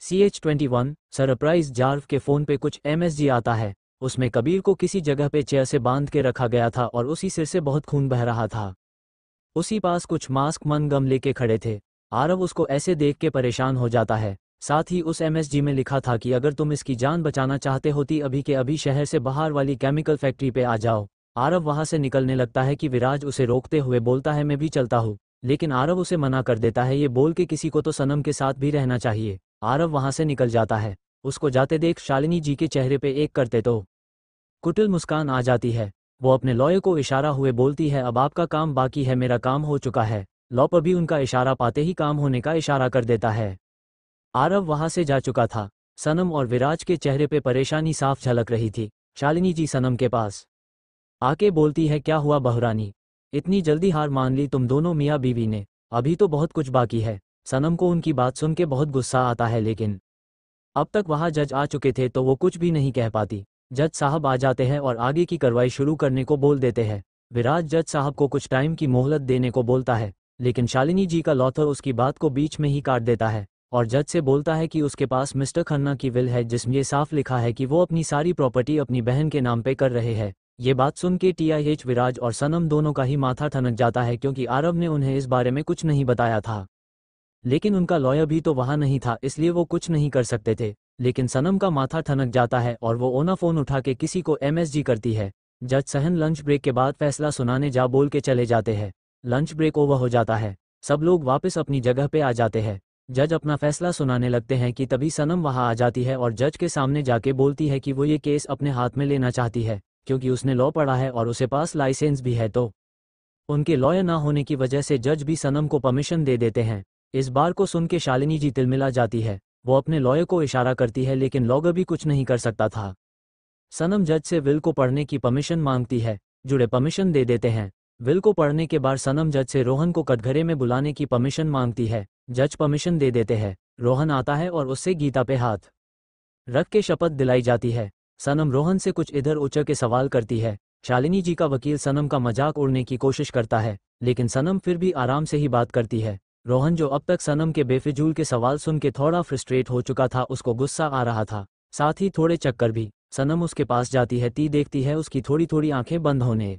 CH21 surprise जार्व के phone पे कुछ MSG आता है। उसमें कबीर को किसी जगह पे चेयर से बांध के रखा गया था और उसी सिर से बहुत खून बह रहा था। उसी पास कुछ मास्क मन गम लेके खड़े थे। आरव उसको ऐसे देख के परेशान हो जाता है। साथ ही उस MSG में लिखा था कि अगर तुम इसकी जान बचाना चाहते होती अभी के अभी शहर से बाहर वाली केमिकल फैक्ट्री पे आ जाओ। आरव वहां से निकलने लगता है कि विराज उसे रोकते हुए बोलता है मैं भी चलता हूँ, लेकिन आरव उसे मना कर देता है ये बोल के किसी को तो सनम के साथ भी रहना चाहिए। आरव वहां से निकल जाता है। उसको जाते देख शालिनी जी के चेहरे पे एक करते तो कुटिल मुस्कान आ जाती है। वो अपने लॉयर को इशारा हुए बोलती है अब आपका काम बाकी है, मेरा काम हो चुका है। लॉ भी उनका इशारा पाते ही काम होने का इशारा कर देता है। आरव वहां से जा चुका था। सनम और विराज के चेहरे पे परेशानी साफ झलक रही थी। शालिनी जी सनम के पास आके बोलती है क्या हुआ बहरानी, इतनी जल्दी हार मान ली तुम दोनों मियाँ बीवी ने, अभी तो बहुत कुछ बाकी है। सनम को उनकी बात सुन के बहुत गुस्सा आता है, लेकिन अब तक वहां जज आ चुके थे तो वो कुछ भी नहीं कह पाती। जज साहब आ जाते हैं और आगे की कार्रवाई शुरू करने को बोल देते हैं। विराज जज साहब को कुछ टाइम की मोहलत देने को बोलता है, लेकिन शालिनी जी का लॉयर उसकी बात को बीच में ही काट देता है और जज से बोलता है कि उसके पास मिस्टर खन्ना की विल है जिसमें ये साफ लिखा है कि वो अपनी सारी प्रॉपर्टी अपनी बहन के नाम पे कर रहे हैं। ये बात सुन के TIH विराज और सनम दोनों का ही माथा ठनक जाता है, क्योंकि आरव ने उन्हें इस बारे में कुछ नहीं बताया था। लेकिन उनका लॉयर भी तो वहां नहीं था, इसलिए वो कुछ नहीं कर सकते थे। लेकिन सनम का माथा ठनक जाता है और वो ओना फोन उठा के किसी को MSG करती है। जज सहन लंच ब्रेक के बाद फैसला सुनाने जा बोल के चले जाते हैं। लंच ब्रेक ओवर हो जाता है। सब लोग वापस अपनी जगह पे आ जाते हैं। जज अपना फैसला सुनाने लगते हैं कि तभी सनम वहां आ जाती है और जज के सामने जाके बोलती है कि वो ये केस अपने हाथ में लेना चाहती है, क्योंकि उसने लॉ पढ़ा है और उसे पास लाइसेंस भी है। तो उनके लॉयर ना होने की वजह से जज भी सनम को परमिशन दे देते हैं। इस बार को सुन के शालिनी जी तिलमिला जाती है। वो अपने लॉयर को इशारा करती है, लेकिन लॉयर भी कुछ नहीं कर सकता था। सनम जज से विल को पढ़ने की परमिशन मांगती है। जुड़े परमिशन दे देते हैं। विल को पढ़ने के बाद सनम जज से रोहन को कटघरे में बुलाने की परमिशन मांगती है। जज परमिशन दे देते हैं। रोहन आता है और उससे गीता पे हाथ रख के शपथ दिलाई जाती है। सनम रोहन से कुछ इधर उधर के सवाल करती है। शालिनी जी का वकील सनम का मजाक उड़ने की कोशिश करता है, लेकिन सनम फिर भी आराम से ही बात करती है। रोहन, जो अब तक सनम के बेफिजूल के सवाल सुन के थोड़ा फ्रस्ट्रेट हो चुका था, उसको गुस्सा आ रहा था, साथ ही थोड़े चक्कर भी। सनम उसके पास जाती है, देखती है उसकी थोड़ी थोड़ी आंखें बंद होने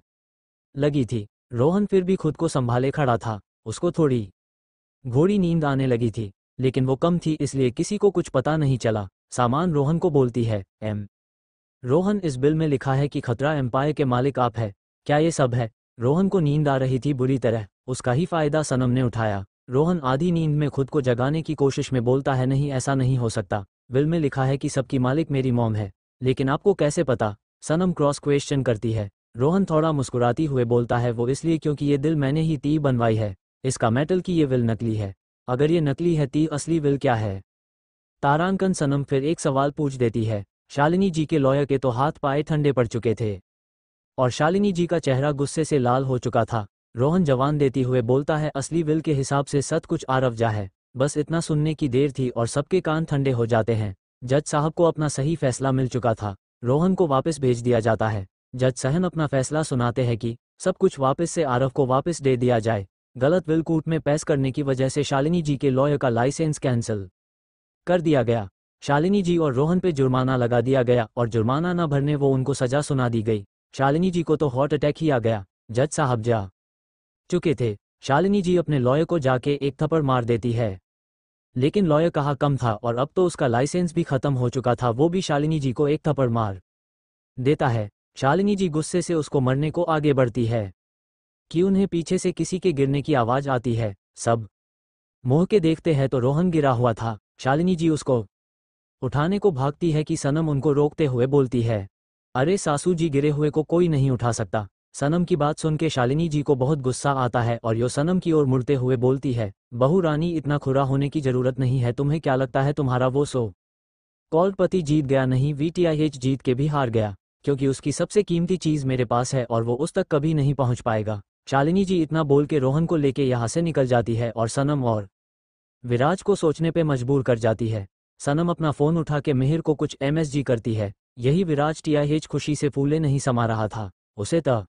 लगी थी। रोहन फिर भी खुद को संभाले खड़ा था। उसको थोड़ी घोड़ी नींद आने लगी थी, लेकिन वो कम थी, इसलिए किसी को कुछ पता नहीं चला। सामान रोहन को बोलती है, रोहन, इस बिल में लिखा है कि खतरा एम्पायर के मालिक आप है, क्या ये सब है? रोहन को नींद आ रही थी बुरी तरह, उसका ही फायदा सनम ने उठाया। रोहन आधी नींद में खुद को जगाने की कोशिश में बोलता है, नहीं ऐसा नहीं हो सकता, बिल में लिखा है कि सबकी मालिक मेरी मॉम है। लेकिन आपको कैसे पता? सनम क्रॉस क्वेश्चन करती है। रोहन थोड़ा मुस्कुराती हुए बोलता है, वो इसलिए क्योंकि ये दिल मैंने ही ती बनवाई है। इसका मेटल की ये विल नकली है। अगर ये नकली है ती असली विल क्या है? तारांकन सनम फिर एक सवाल पूछ देती है। शालिनी जी के लॉयर के तो हाथ पाए ठंडे पड़ चुके थे और शालिनी जी का चेहरा गुस्से से लाल हो चुका था। रोहन जवान देती हुए बोलता है, असली विल के हिसाब से सब कुछ आरवजा है। बस इतना सुनने की देर थी और सबके कान ठंडे हो जाते हैं। जज साहब को अपना सही फैसला मिल चुका था। रोहन को वापस भेज दिया जाता है। जज सहन अपना फैसला सुनाते हैं कि सब कुछ वापस से आरव को वापस दे दिया जाए। गलत विल कोर्ट में पेश करने की वजह से शालिनी जी के लॉयर का लाइसेंस कैंसिल कर दिया गया। शालिनी जी और रोहन पे जुर्माना लगा दिया गया और जुर्माना न भरने वो उनको सजा सुना दी गई। शालिनी जी को तो हार्ट अटैक ही आ गया। जज साहब जा चुके थे। शालिनी जी अपने लॉयर को जाके एक थप्पड़ मार देती है, लेकिन लॉयर कहाँ कम था और अब तो उसका लाइसेंस भी खत्म हो चुका था, वो भी शालिनी जी को एक थप्पड़ मार देता है। शालिनी जी गुस्से से उसको मरने को आगे बढ़ती है कि उन्हें पीछे से किसी के गिरने की आवाज आती है। सब मोह के देखते हैं तो रोहन गिरा हुआ था। शालिनी जी उसको उठाने को भागती है कि सनम उनको रोकते हुए बोलती है, अरे सासू जी, गिरे हुए को कोई नहीं उठा सकता। सनम की बात सुन के शालिनी जी को बहुत गुस्सा आता है और यो सनम की ओर मुड़ते हुए बोलती है, बहू रानी, इतना खुरा होने की जरूरत नहीं है। तुम्हें क्या लगता है तुम्हारा वो सो कॉल्ड पति जीत गया? नहीं, VTIH जीत के भी हार गया, क्योंकि उसकी सबसे कीमती चीज मेरे पास है और वो उस तक कभी नहीं पहुंच पाएगा। शालिनी जी इतना बोल के रोहन को लेके यहाँ से निकल जाती है और सनम और विराज को सोचने पे मजबूर कर जाती है। सनम अपना फोन उठा के मिहिर को कुछ MSG करती है। यही विराज TIH खुशी से फूले नहीं समा रहा था। उसे तो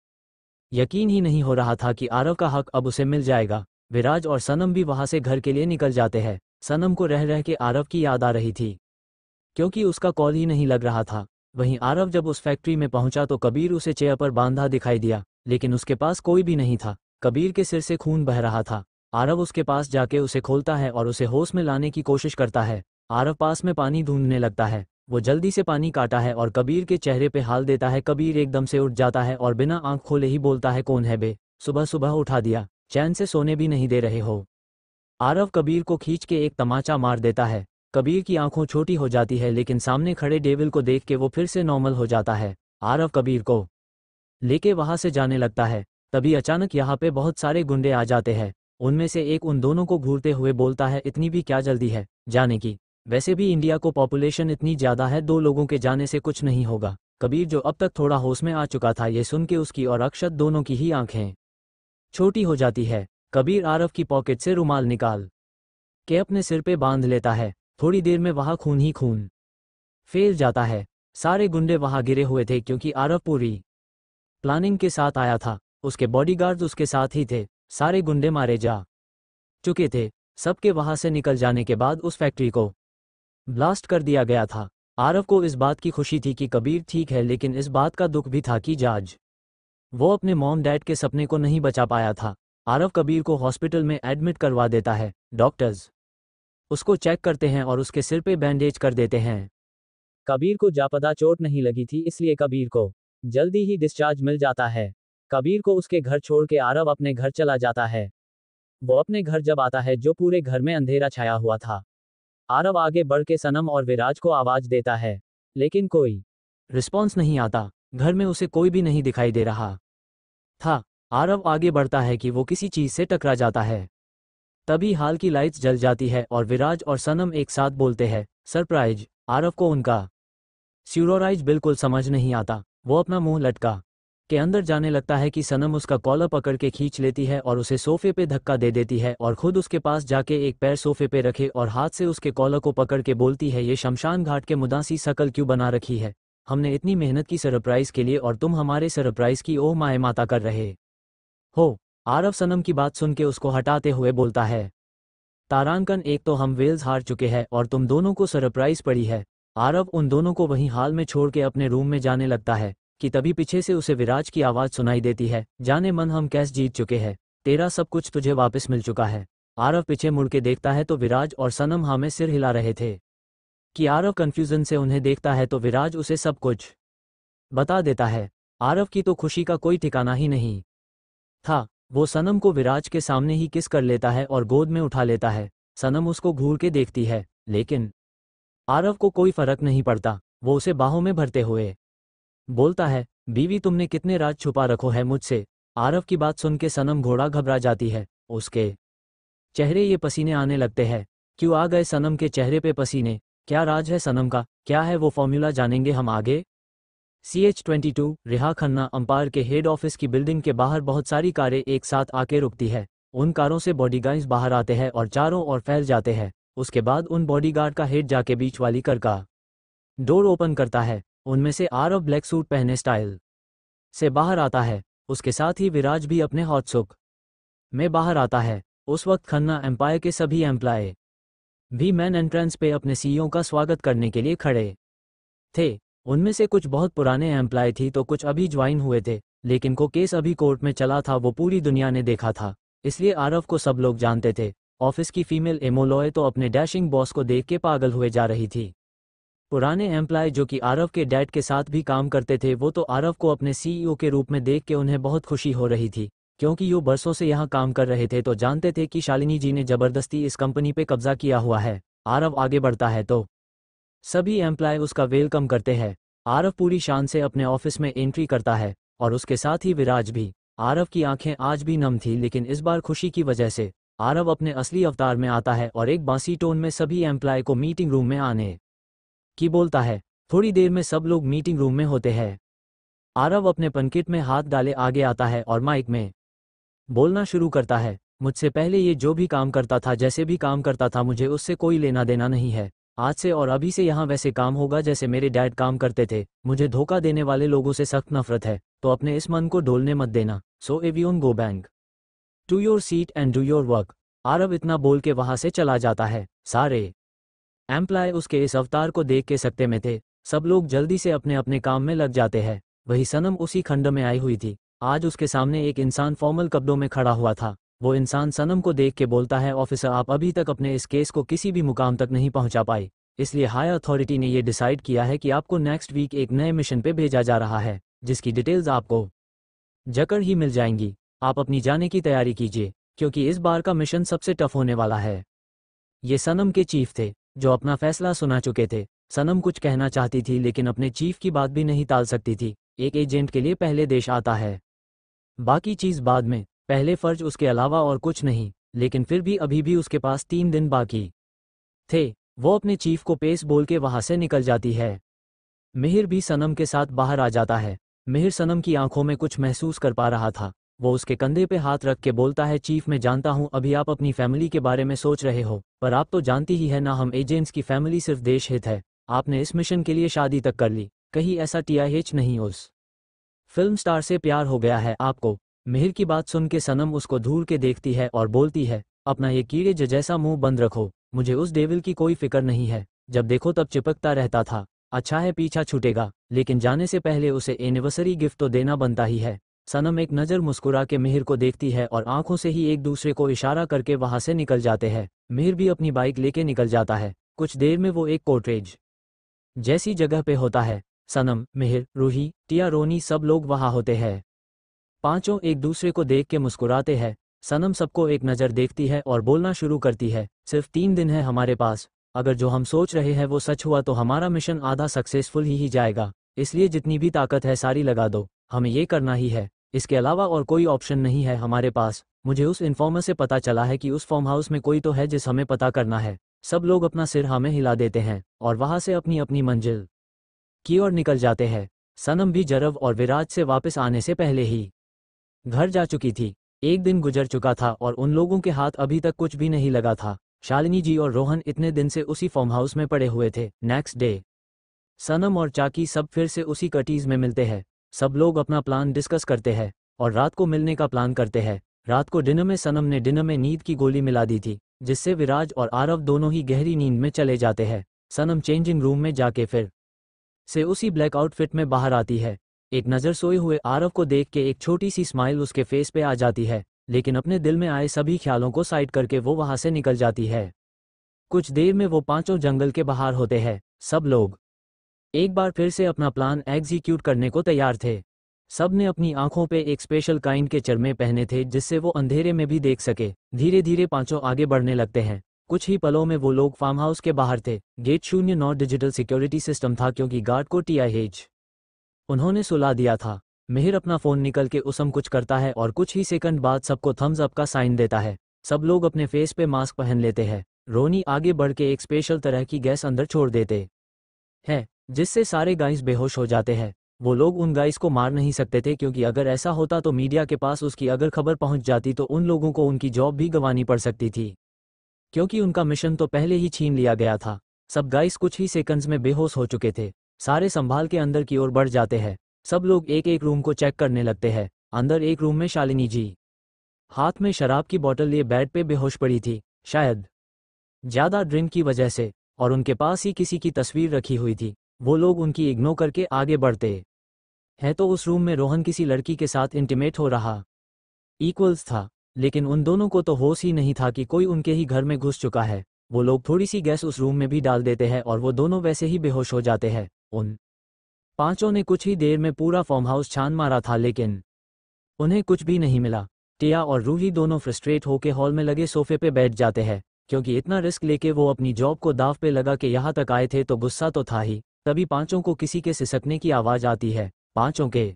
यकीन ही नहीं हो रहा था कि आरव का हक अब उसे मिल जाएगा। विराज और सनम भी वहां से घर के लिए निकल जाते हैं। सनम को रह रह के आरव की याद आ रही थी, क्योंकि उसका कॉल ही नहीं लग रहा था। वहीं आरव जब उस फैक्ट्री में पहुंचा तो कबीर उसे चेयर पर बांधा दिखाई दिया, लेकिन उसके पास कोई भी नहीं था। कबीर के सिर से खून बह रहा था। आरव उसके पास जाके उसे खोलता है और उसे होश में लाने की कोशिश करता है। आरव पास में पानी ढूंढने लगता है। वो जल्दी से पानी काटा है और कबीर के चेहरे पे हाल देता है। कबीर एकदम से उठ जाता है और बिना आंख खोले ही बोलता है, कौन है बे, सुबह सुबह उठा दिया, चैन से सोने भी नहीं दे रहे हो। आरव कबीर को खींच के एक तमाचा मार देता है। कबीर की आंखों छोटी हो जाती है, लेकिन सामने खड़े डेविल को देख के वो फिर से नॉर्मल हो जाता है। आरव कबीर को लेके वहां से जाने लगता है। तभी अचानक यहाँ पे बहुत सारे गुंडे आ जाते हैं। उनमें से एक उन दोनों को घूरते हुए बोलता है, इतनी भी क्या जल्दी है जाने की, वैसे भी इंडिया को पॉपुलेशन इतनी ज्यादा है, 2 लोगों के जाने से कुछ नहीं होगा। कबीर जो अब तक थोड़ा होश में आ चुका था, ये सुन के उसकी और अक्षत दोनों की ही आंखें छोटी हो जाती है। कबीर आरव की पॉकेट से रुमाल निकाल के अपने सिर पे बांध लेता है। थोड़ी देर में वहां खून ही खून फैल जाता है। सारे गुंडे वहां गिरे हुए थे, क्योंकि आरव पूरी प्लानिंग के साथ आया था। उसके बॉडीगार्ड्स उसके साथ ही थे। सारे गुंडे मारे जा चुके थे। सबके वहां से निकल जाने के बाद उस फैक्ट्री को ब्लास्ट कर दिया गया था। आरव को इस बात की खुशी थी कि कबीर ठीक है, लेकिन इस बात का दुख भी था कि जाज वो अपने मॉम डैड के सपने को नहीं बचा पाया था। आरव कबीर को हॉस्पिटल में एडमिट करवा देता है। डॉक्टर्स उसको चेक करते हैं और उसके सिर पे बैंडेज कर देते हैं। कबीर को जापदा चोट नहीं लगी थी, इसलिए कबीर को जल्दी ही डिस्चार्ज मिल जाता है। कबीर को उसके घर छोड़ के आरव अपने घर चला जाता है। वो अपने घर जब आता है, जो पूरे घर में अंधेरा छाया हुआ था, आरव आगे बढ़ के सनम और विराज को आवाज देता है, लेकिन कोई रिस्पॉन्स नहीं आता। घर में उसे कोई भी नहीं दिखाई दे रहा था। आरव आगे बढ़ता है कि वो किसी चीज से टकरा जाता है। तभी हाल की लाइट्स जल जाती है और विराज और सनम एक साथ बोलते हैं, सरप्राइज। आरव को उनका स्यूरोराइज बिल्कुल समझ नहीं आता। वो अपना मुंह लटका के अंदर जाने लगता है कि सनम उसका कॉलर पकड़ के खींच लेती है और उसे सोफे पे धक्का दे देती है और खुद उसके पास जाके एक पैर सोफे पे रखे और हाथ से उसके कॉलर को पकड़ के बोलती है, ये शमशान घाट के मुदासी शकल क्यों बना रखी है? हमने इतनी मेहनत की सरप्राइज के लिए और तुम हमारे सरप्राइज की ओह माए माता कर रहे हो। आरव सनम की बात सुन के उसको हटाते हुए बोलता है, तारांकन, एक तो हम वेल्स हार चुके हैं और तुम दोनों को सरप्राइज पड़ी है। आरव उन दोनों को वहीं हाल में छोड़ के अपने रूम में जाने लगता है कि तभी पीछे से उसे विराज की आवाज सुनाई देती है, जाने मन हम कैसे जीत चुके हैं, तेरा सब कुछ तुझे वापस मिल चुका है। आरव पीछे मुड़ के देखता है तो विराज और सनम हाँ में सिर हिला रहे थे। कि आरव कंफ्यूजन से उन्हें देखता है तो विराज उसे सब कुछ बता देता है। आरव की तो खुशी का कोई ठिकाना ही नहीं था। वो सनम को विराज के सामने ही किस कर लेता है और गोद में उठा लेता है। सनम उसको घूर के देखती है, लेकिन आरव को कोई फर्क नहीं पड़ता। वो उसे बाहों में भरते हुए बोलता है, बीवी तुमने कितने राज छुपा रखो है मुझसे। आरव की बात सुन के सनम घोड़ा घबरा जाती है। उसके चेहरे ये पसीने आने लगते हैं। क्यों आ गए सनम के चेहरे पे पसीने? क्या राज है सनम का? क्या है वो फॉर्मूला? जानेंगे हम आगे। CH22 रिहा खन्ना अंपायर के हेड ऑफिस की बिल्डिंग के बाहर बहुत सारी कारें एक साथ आके रुकती है। उन कारों से बॉडीगार्ड्स बाहर आते हैं और चारों ओर फैल जाते हैं। उसके बाद उन बॉडीगार्ड का हेड जाके बीच वाली कार का डोर ओपन करता है। उनमें से आरव ब्लैक सूट पहने स्टाइल से बाहर आता है। उसके साथ ही विराज भी अपने हॉट सुक में बाहर आता है। उस वक्त खन्ना एम्पायर के सभी एम्प्लॉय भी मैन एंट्रेंस पे अपने सीईओ का स्वागत करने के लिए खड़े थे। उनमें से कुछ बहुत पुराने एम्प्लॉय थी तो कुछ अभी ज्वाइन हुए थे, लेकिन को केस अभी कोर्ट में चला था, वो पूरी दुनिया ने देखा था, इसलिए आरव को सब लोग जानते थे। ऑफिस की फीमेल एमोलॉय तो अपने डैशिंग बॉस को देख के पागल हुए जा रही थी। पुराने एम्प्लॉय जो कि आरव के डैड के साथ भी काम करते थे, वो तो आरव को अपने सीईओ के रूप में देख के उन्हें बहुत खुशी हो रही थी, क्योंकि वो बरसों से यहाँ काम कर रहे थे तो जानते थे कि शालिनी जी ने जबरदस्ती इस कंपनी पे कब्जा किया हुआ है। आरव आगे बढ़ता है तो सभी एम्प्लॉय उसका वेलकम करते हैं। आरव पूरी शान से अपने ऑफिस में एंट्री करता है और उसके साथ ही विराज भी। आरव की आंखें आज भी नम थी, लेकिन इस बार खुशी की वजह से आरव अपने असली अवतार में आता है और एक बांसी टोन में सभी एम्प्लॉय को मीटिंग रूम में आने की बोलता है। थोड़ी देर में सब लोग मीटिंग रूम में होते हैं। आरव अपने पनकिट में हाथ डाले आगे आता है और माइक में बोलना शुरू करता है, मुझसे पहले ये जो भी काम करता था, जैसे भी काम करता था, मुझे उससे कोई लेना देना नहीं है। आज से और अभी से यहाँ वैसे काम होगा जैसे मेरे डैड काम करते थे। मुझे धोखा देने वाले लोगों से सख्त नफरत है, तो अपने इस मन को डोलने मत देना। So everyone go back to your seat and do your work. Aarav इतना बोल के वहां से चला जाता है। सारे एम्प्लॉय उसके इस अवतार को देख के सकते में थे। सब लोग जल्दी से अपने अपने काम में लग जाते हैं। वही सनम उसी खंड में आई हुई थी। आज उसके सामने एक इंसान फॉर्मल कपड़ों में खड़ा हुआ था। वो इंसान सनम को देख के बोलता है, ऑफिसर, आप अभी तक अपने इस केस को किसी भी मुकाम तक नहीं पहुंचा पाए, इसलिए हाई अथॉरिटी ने ये डिसाइड किया है कि आपको नेक्स्ट वीक एक नए मिशन पे भेजा जा रहा है, जिसकी डिटेल्स आपको जकड़ ही मिल जाएंगी। आप अपनी जाने की तैयारी कीजिए, क्योंकि इस बार का मिशन सबसे टफ होने वाला है। ये सनम के चीफ थे, जो अपना फैसला सुना चुके थे। सनम कुछ कहना चाहती थी, लेकिन अपने चीफ की बात भी नहीं टाल सकती थी। एक एजेंट के लिए पहले देश आता है, बाकी चीज बाद में। पहले फर्ज उसके अलावा और कुछ नहीं, लेकिन फिर भी अभी भी उसके पास 3 दिन बाकी थे। वो अपने चीफ को पेश बोल के वहां से निकल जाती है। मिहिर भी सनम के साथ बाहर आ जाता है। मिहिर सनम की आंखों में कुछ महसूस कर पा रहा था। वो उसके कंधे पे हाथ रख के बोलता है, चीफ, मैं जानता हूं अभी आप अपनी फैमिली के बारे में सोच रहे हो, पर आप तो जानती ही है ना, हम एजेंट्स की फैमिली सिर्फ देश हित है। आपने इस मिशन के लिए शादी तक कर ली, कहीं ऐसा टीआईएच नहीं उस फिल्म स्टार से प्यार हो गया है आपको? मिहिर की बात सुन के सनम उसको धूल के देखती है और बोलती है, अपना ये कीड़े जैसा मुंह बंद रखो, मुझे उस डेविल की कोई फिक्र नहीं है। जब देखो तब चिपकता रहता था। अच्छा है पीछा छूटेगा, लेकिन जाने से पहले उसे एनिवर्सरी गिफ्ट तो देना बनता ही है। सनम एक नज़र मुस्कुरा के मिहिर को देखती है और आंखों से ही एक दूसरे को इशारा करके वहां से निकल जाते हैं। मिहिर भी अपनी बाइक लेके निकल जाता है। कुछ देर में वो एक कोर्टेज जैसी जगह पे होता है। सनम, मिहिर, रूही, टिया, रोनी सब लोग वहां होते हैं। पांचों एक दूसरे को देख के मुस्कुराते हैं। सनम सबको एक नज़र देखती है और बोलना शुरू करती है, सिर्फ 3 दिन है हमारे पास। अगर जो हम सोच रहे हैं वो सच हुआ तो हमारा मिशन आधा सक्सेसफुल ही जाएगा। इसलिए जितनी भी ताकत है सारी लगा दो, हमें ये करना ही है। इसके अलावा और कोई ऑप्शन नहीं है हमारे पास। मुझे उस इन्फॉर्मर से पता चला है कि उस फार्म हाउस में कोई तो है जिस हमें पता करना है। सब लोग अपना सिर हमें हिला देते हैं और वहां से अपनी अपनी मंजिल की ओर निकल जाते हैं। सनम भी जरव और विराज से वापस आने से पहले ही घर जा चुकी थी। एक दिन गुजर चुका था और उन लोगों के हाथ अभी तक कुछ भी नहीं लगा था। शालिनी जी और रोहन इतने दिन से उसी फार्म हाउस में पड़े हुए थे। नेक्स्ट डे सनम और चाकी सब फिर से उसी कटीज में मिलते हैं। सब लोग अपना प्लान डिस्कस करते हैं और रात को मिलने का प्लान करते हैं। रात को डिनर में सनम ने डिनर में नींद की गोली मिला दी थी, जिससे विराज और आरव दोनों ही गहरी नींद में चले जाते हैं। सनम चेंजिंग रूम में जाके फिर से उसी ब्लैक आउटफिट में बाहर आती है। एक नज़र सोए हुए आरव को देख के एक छोटी सी स्माइल उसके फेस पे आ जाती है, लेकिन अपने दिल में आए सभी ख्यालों को साइड करके वो वहां से निकल जाती है। कुछ देर में वो पांचों जंगल के बाहर होते हैं। सब लोग एक बार फिर से अपना प्लान एग्जीक्यूट करने को तैयार थे। सब ने अपनी आंखों पे एक स्पेशल काइंड के चरमे पहने थे, जिससे वो अंधेरे में भी देख सके। धीरे धीरे पांचों आगे बढ़ने लगते हैं। कुछ ही पलों में वो लोग फार्म हाउस के बाहर थे। गेट 0 डिजिटल सिक्योरिटी सिस्टम था, क्योंकि गार्ड को टीआईएच उन्होंने सुला दिया था। मिहिर अपना फोन निकल के उसम कुछ करता है और कुछ ही सेकंड बाद सबको थम्स अप का साइन देता है। सब लोग अपने फेस पे मास्क पहन लेते हैं। रोनी आगे बढ़ के एक स्पेशल तरह की गैस अंदर छोड़ देते हैं, जिससे सारे गाइस बेहोश हो जाते हैं। वो लोग उन गाइस को मार नहीं सकते थे, क्योंकि अगर ऐसा होता तो मीडिया के पास उसकी अगर खबर पहुंच जाती तो उन लोगों को उनकी जॉब भी गंवानी पड़ सकती थी, क्योंकि उनका मिशन तो पहले ही छीन लिया गया था। सब गाइस कुछ ही सेकंड्स में बेहोश हो चुके थे। सारे संभाल के अंदर की ओर बढ़ जाते हैं। सब लोग एक एक रूम को चेक करने लगते हैं। अंदर एक रूम में शालिनी जी हाथ में शराब की बोतल लिए बेड पे बेहोश पड़ी थी, शायद ज्यादा ड्रिंक की वजह से, और उनके पास ही किसी की तस्वीर रखी हुई थी। वो लोग उनकी इग्नोर करके आगे बढ़ते हैं तो उस रूम में रोहन किसी लड़की के साथ इंटीमेट हो रहा इक्वल्स था, लेकिन उन दोनों को तो होश ही नहीं था कि कोई उनके ही घर में घुस चुका है। वो लोग थोड़ी सी गैस उस रूम में भी डाल देते हैं और वो दोनों वैसे ही बेहोश हो जाते हैं। उन पांचों ने कुछ ही देर में पूरा फार्म हाउस छान मारा था, लेकिन उन्हें कुछ भी नहीं मिला। टिया और रूही दोनों फ्रस्ट्रेट होके हॉल में लगे सोफे पे बैठ जाते हैं, क्योंकि इतना रिस्क लेके वो अपनी जॉब को दाव पे लगा के यहाँ तक आए थे तो गुस्सा तो था ही। तभी पांचों को किसी के सिसकने की आवाज आती है। पांचों के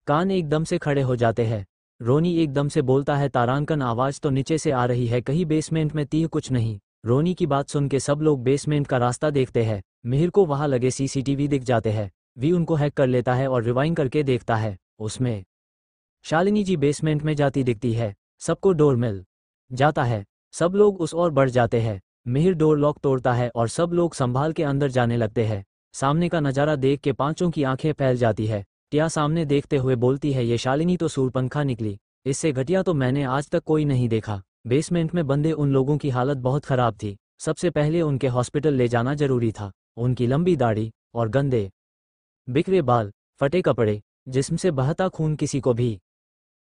कान एकदम से खड़े हो जाते हैं। रोनी एकदम से बोलता है, तारांकन, आवाज तो नीचे से आ रही है, कहीं बेसमेंट में तीह कुछ नहीं? रोनी की बात सुन के सब लोग बेसमेंट का रास्ता देखते हैं। मिहिर को वहां लगे सीसीटीवी दिख जाते हैं। वी उनको हैक कर लेता है और रिवाइंड करके देखता है। उसमें शालिनी जी बेसमेंट में जाती दिखती है। सबको डोर मिल जाता है। सब लोग उस ओर बढ़ जाते हैं। मिहिर डोर लॉक तोड़ता है और सब लोग संभाल के अंदर जाने लगते हैं। सामने का नज़ारा देख के पांचों की आंखें फैल जाती है। टिया सामने देखते हुए बोलती है, ये शालिनी तो सूरपंखा निकली, इससे घटिया तो मैंने आज तक कोई नहीं देखा। बेसमेंट में बंधे उन लोगों की हालत बहुत खराब थी। सबसे पहले उनके हॉस्पिटल ले जाना जरूरी था। उनकी लंबी दाढ़ी और गंदे बिखरे बाल, फटे कपड़े, जिस्म से बहता खून किसी को भी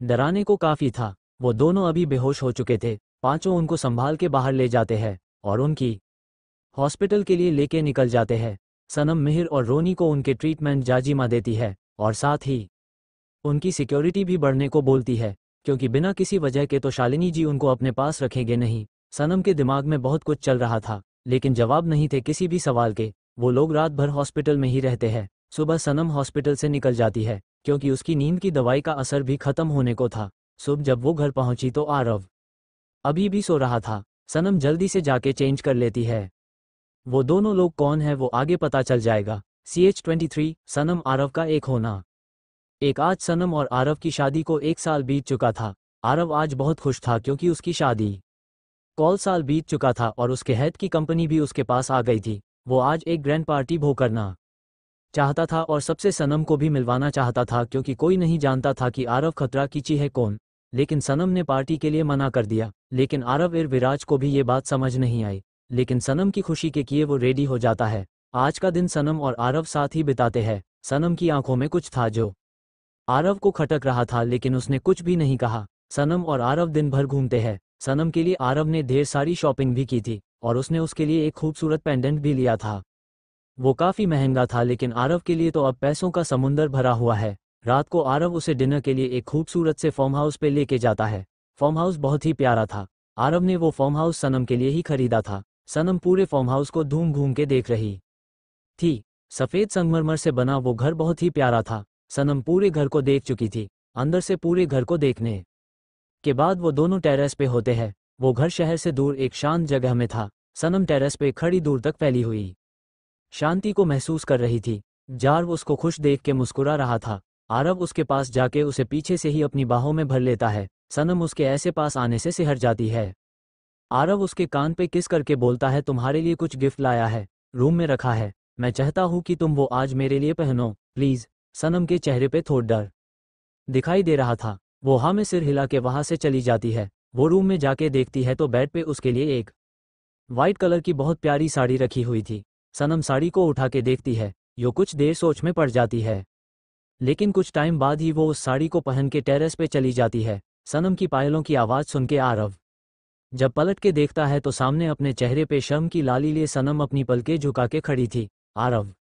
डराने को काफ़ी था। वो दोनों अभी बेहोश हो चुके थे। पांचों उनको संभाल के बाहर ले जाते हैं और उनकी हॉस्पिटल के लिए लेके निकल जाते हैं। सनम मिहिर और रोनी को उनके ट्रीटमेंट जाजिमा देती है और साथ ही उनकी सिक्योरिटी भी बढ़ने को बोलती है, क्योंकि बिना किसी वजह के तो शालिनी जी उनको अपने पास रखेंगे नहीं। सनम के दिमाग में बहुत कुछ चल रहा था, लेकिन जवाब नहीं थे किसी भी सवाल के। वो लोग रात भर हॉस्पिटल में ही रहते हैं। सुबह सनम हॉस्पिटल से निकल जाती है, क्योंकि उसकी नींद की दवाई का असर भी खत्म होने को था। सुबह जब वो घर पहुंची तो आरव अभी भी सो रहा था। सनम जल्दी से जाके चेंज कर लेती है। वो दोनों लोग कौन है वो आगे पता चल जाएगा। CH23 सनम आरव का एक होना। एक आज सनम और आरव की शादी को 1 साल बीत चुका था। आरव आज बहुत खुश था क्योंकि उसकी शादी कॉल साल बीत चुका था और उसके हेड की कंपनी भी उसके पास आ गई थी। वो आज एक ग्रैंड पार्टी भो करना चाहता था और सबसे सनम को भी मिलवाना चाहता था, क्योंकि कोई नहीं जानता था कि आरव खतरा कीची है कौन। लेकिन सनम ने पार्टी के लिए मना कर दिया। लेकिन आरव विराज को भी ये बात समझ नहीं आई। लेकिन सनम की खुशी के किए वो रेडी हो जाता है। आज का दिन सनम और आरव साथ ही बिताते हैं। सनम की आंखों में कुछ था जो आरव को खटक रहा था, लेकिन उसने कुछ भी नहीं कहा। सनम और आरव दिन भर घूमते हैं। सनम के लिए आरव ने ढेर सारी शॉपिंग भी की थी और उसने उसके लिए एक खूबसूरत पेंडेंट भी लिया था। वो काफ़ी महंगा था, लेकिन आरव के लिए तो अब पैसों का समुंदर भरा हुआ है। रात को आरव उसे डिनर के लिए एक खूबसूरत से फार्म हाउस पे लेके जाता है। फार्म हाउस बहुत ही प्यारा था। आरव ने वो फार्म हाउस सनम के लिए ही खरीदा था। सनम पूरे फार्म हाउस को घूम घूम के देख रही थी। सफ़ेद संगमरमर से बना वो घर बहुत ही प्यारा था। सनम पूरे घर को देख चुकी थी। अंदर से पूरे घर को देखने के बाद वो दोनों टेरेस पे होते हैं। वो घर शहर से दूर एक शांत जगह में था। सनम टेरेस पे खड़ी दूर तक फैली हुई शांति को महसूस कर रही थी। जार्व उसको खुश देख के मुस्कुरा रहा था। आरव उसके पास जाके उसे पीछे से ही अपनी बाहों में भर लेता है। सनम उसके ऐसे पास आने से सिहर जाती है। आरव उसके कान पे किस करके बोलता है, तुम्हारे लिए कुछ गिफ्ट लाया है, रूम में रखा है। मैं चाहता हूँ कि तुम वो आज मेरे लिए पहनो, प्लीज़। सनम के चेहरे पे थोड़ा डर दिखाई दे रहा था। वो हाँ में सिर हिला के वहाँ से चली जाती है। वो रूम में जाके देखती है तो बेड पे उसके लिए एक वाइट कलर की बहुत प्यारी साड़ी रखी हुई थी। सनम साड़ी को उठा के देखती है। यो कुछ देर सोच में पड़ जाती है, लेकिन कुछ टाइम बाद ही वो उस साड़ी को पहन के टेरेस पे चली जाती है। सनम की पायलों की आवाज़ सुन के आरव जब पलट के देखता है तो सामने अपने चेहरे पे शर्म की लाली लिए सनम अपनी पलकें झुका के खड़ी थी। आरव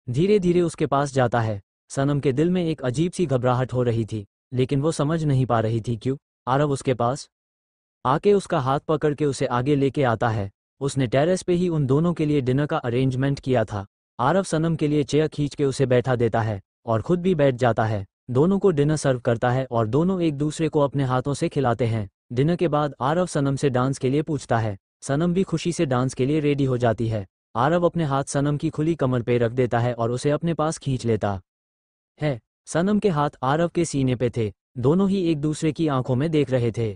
धीरे धीरे उसके पास जाता है। सनम के दिल में एक अजीब सी घबराहट हो रही थी, लेकिन वो समझ नहीं पा रही थी क्यों। आरव उसके पास आके उसका हाथ पकड़ के उसे आगे लेके आता है। उसने टेरेस पे ही उन दोनों के लिए डिनर का अरेंजमेंट किया था। आरव सनम के लिए चेयर खींच के उसे बैठा देता है और खुद भी बैठ जाता है। दोनों को डिनर सर्व करता है और दोनों एक दूसरे को अपने हाथों से खिलाते हैं। डिनर के बाद आरव सनम से डांस के लिए पूछता है। सनम भी खुशी से डांस के लिए रेडी हो जाती है। आरव अपने हाथ सनम की खुली कमर पे रख देता है और उसे अपने पास खींच लेता है। सनम के हाथ आरव के सीने पे थे। दोनों ही एक दूसरे की आंखों में देख रहे थे।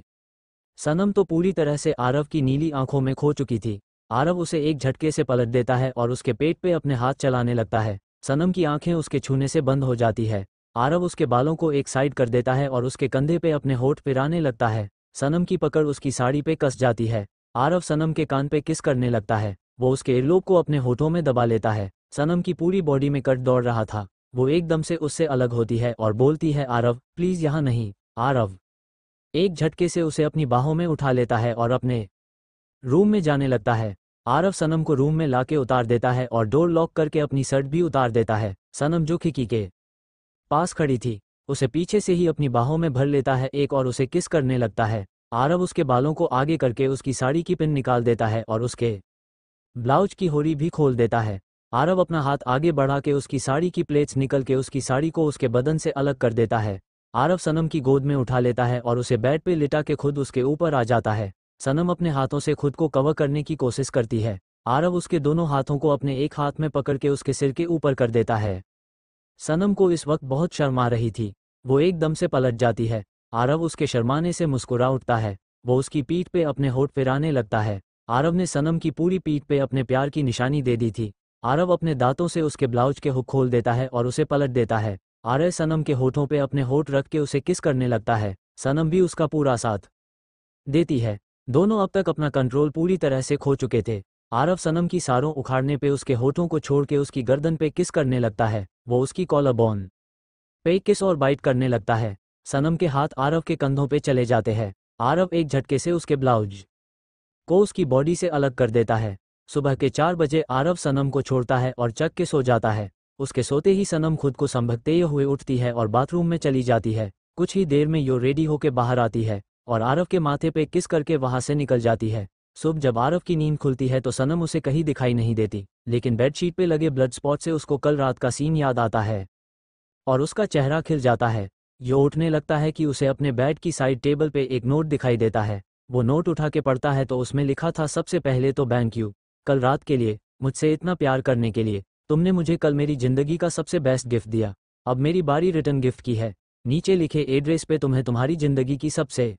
सनम तो पूरी तरह से आरव की नीली आंखों में खो चुकी थी। आरव उसे एक झटके से पलट देता है और उसके पेट पे अपने हाथ चलाने लगता है। सनम की आंखें उसके छूने से बंद हो जाती है। आरव उसके बालों को एक साइड कर देता है और उसके कंधे पे अपने होठ पिराने लगता है। सनम की पकड़ उसकी साड़ी पे कस जाती है। आरव सनम के कान पे किस करने लगता है। वो उसके इरलोब को अपने होठों में दबा लेता है। सनम की पूरी बॉडी में कट दौड़ रहा था। वो एकदम से उससे अलग होती है और बोलती है, आरव प्लीज़ यहाँ नहीं। आरव एक झटके से उसे अपनी बाहों में उठा लेता है और अपने रूम में जाने लगता है। आरव सनम को रूम में लाके उतार देता है और डोर लॉक करके अपनी शर्ट भी उतार देता है। सनम जो खिड़की के पास खड़ी थी उसे पीछे से ही अपनी बाहों में भर लेता है एक और उसे किस करने लगता है। आरव उसके बालों को आगे करके उसकी साड़ी की पिन निकाल देता है और उसके ब्लाउज की होरी भी खोल देता है। आरव अपना हाथ आगे बढ़ा के उसकी साड़ी की प्लेट्स निकल के उसकी साड़ी को उसके बदन से अलग कर देता है। आरव सनम की गोद में उठा लेता है और उसे बेड पे लिटा के खुद उसके ऊपर आ जाता है। सनम अपने हाथों से खुद को कवर करने की कोशिश करती है। आरव उसके दोनों हाथों को अपने एक हाथ में पकड़ के उसके सिर के ऊपर कर देता है। सनम को इस वक्त बहुत शर्म आ रही थी। वो एकदम से पलट जाती है। आरव उसके शर्माने से मुस्कुरा उठता है। वो उसकी पीठ पे अपने होठ फिराने लगता है। आरव ने सनम की पूरी पीठ पे अपने प्यार की निशानी दे दी थी। आरव अपने दांतों से उसके ब्लाउज के हुक खोल देता है और उसे पलट देता है। आरव सनम के होठों पे अपने होठ रख के उसे किस करने लगता है। सनम भी उसका पूरा साथ देती है। दोनों अब तक अपना कंट्रोल पूरी तरह से खो चुके थे। आरव सनम की सारों उखाड़ने पे उसके होठों को छोड़ के उसकी गर्दन पे किस करने लगता है। वो उसकी कॉलर बोन पे किस और बाइट करने लगता है। सनम के हाथ आरव के कंधों पे चले जाते हैं। आरव एक झटके से उसके ब्लाउज को उसकी बॉडी से अलग कर देता है। सुबह के 4 बजे आरव सनम को छोड़ता है और चक के सो जाता है। उसके सोते ही सनम खुद को संभलते हुए उठती है और बाथरूम में चली जाती है। कुछ ही देर में यो रेडी होके बाहर आती है और आरव के माथे पे किस करके वहां से निकल जाती है। सुबह जब आरव की नींद खुलती है तो सनम उसे कहीं दिखाई नहीं देती, लेकिन बेडशीट पे लगे ब्लड स्पॉट से उसको कल रात का सीन याद आता है और उसका चेहरा खिल जाता है। यो उठने लगता है कि उसे अपने बेड की साइड टेबल पे एक नोट दिखाई देता है। वो नोट उठा के पढ़ता है तो उसमें लिखा था, सबसे पहले तो थैंक यू कल रात के लिए, मुझसे इतना प्यार करने के लिए। तुमने मुझे कल मेरी जिंदगी का सबसे बेस्ट गिफ्ट दिया। अब मेरी बारी रिटर्न गिफ्ट की है। नीचे लिखे एड्रेस पे तुम्हें तुम्हारी जिंदगी की सबसे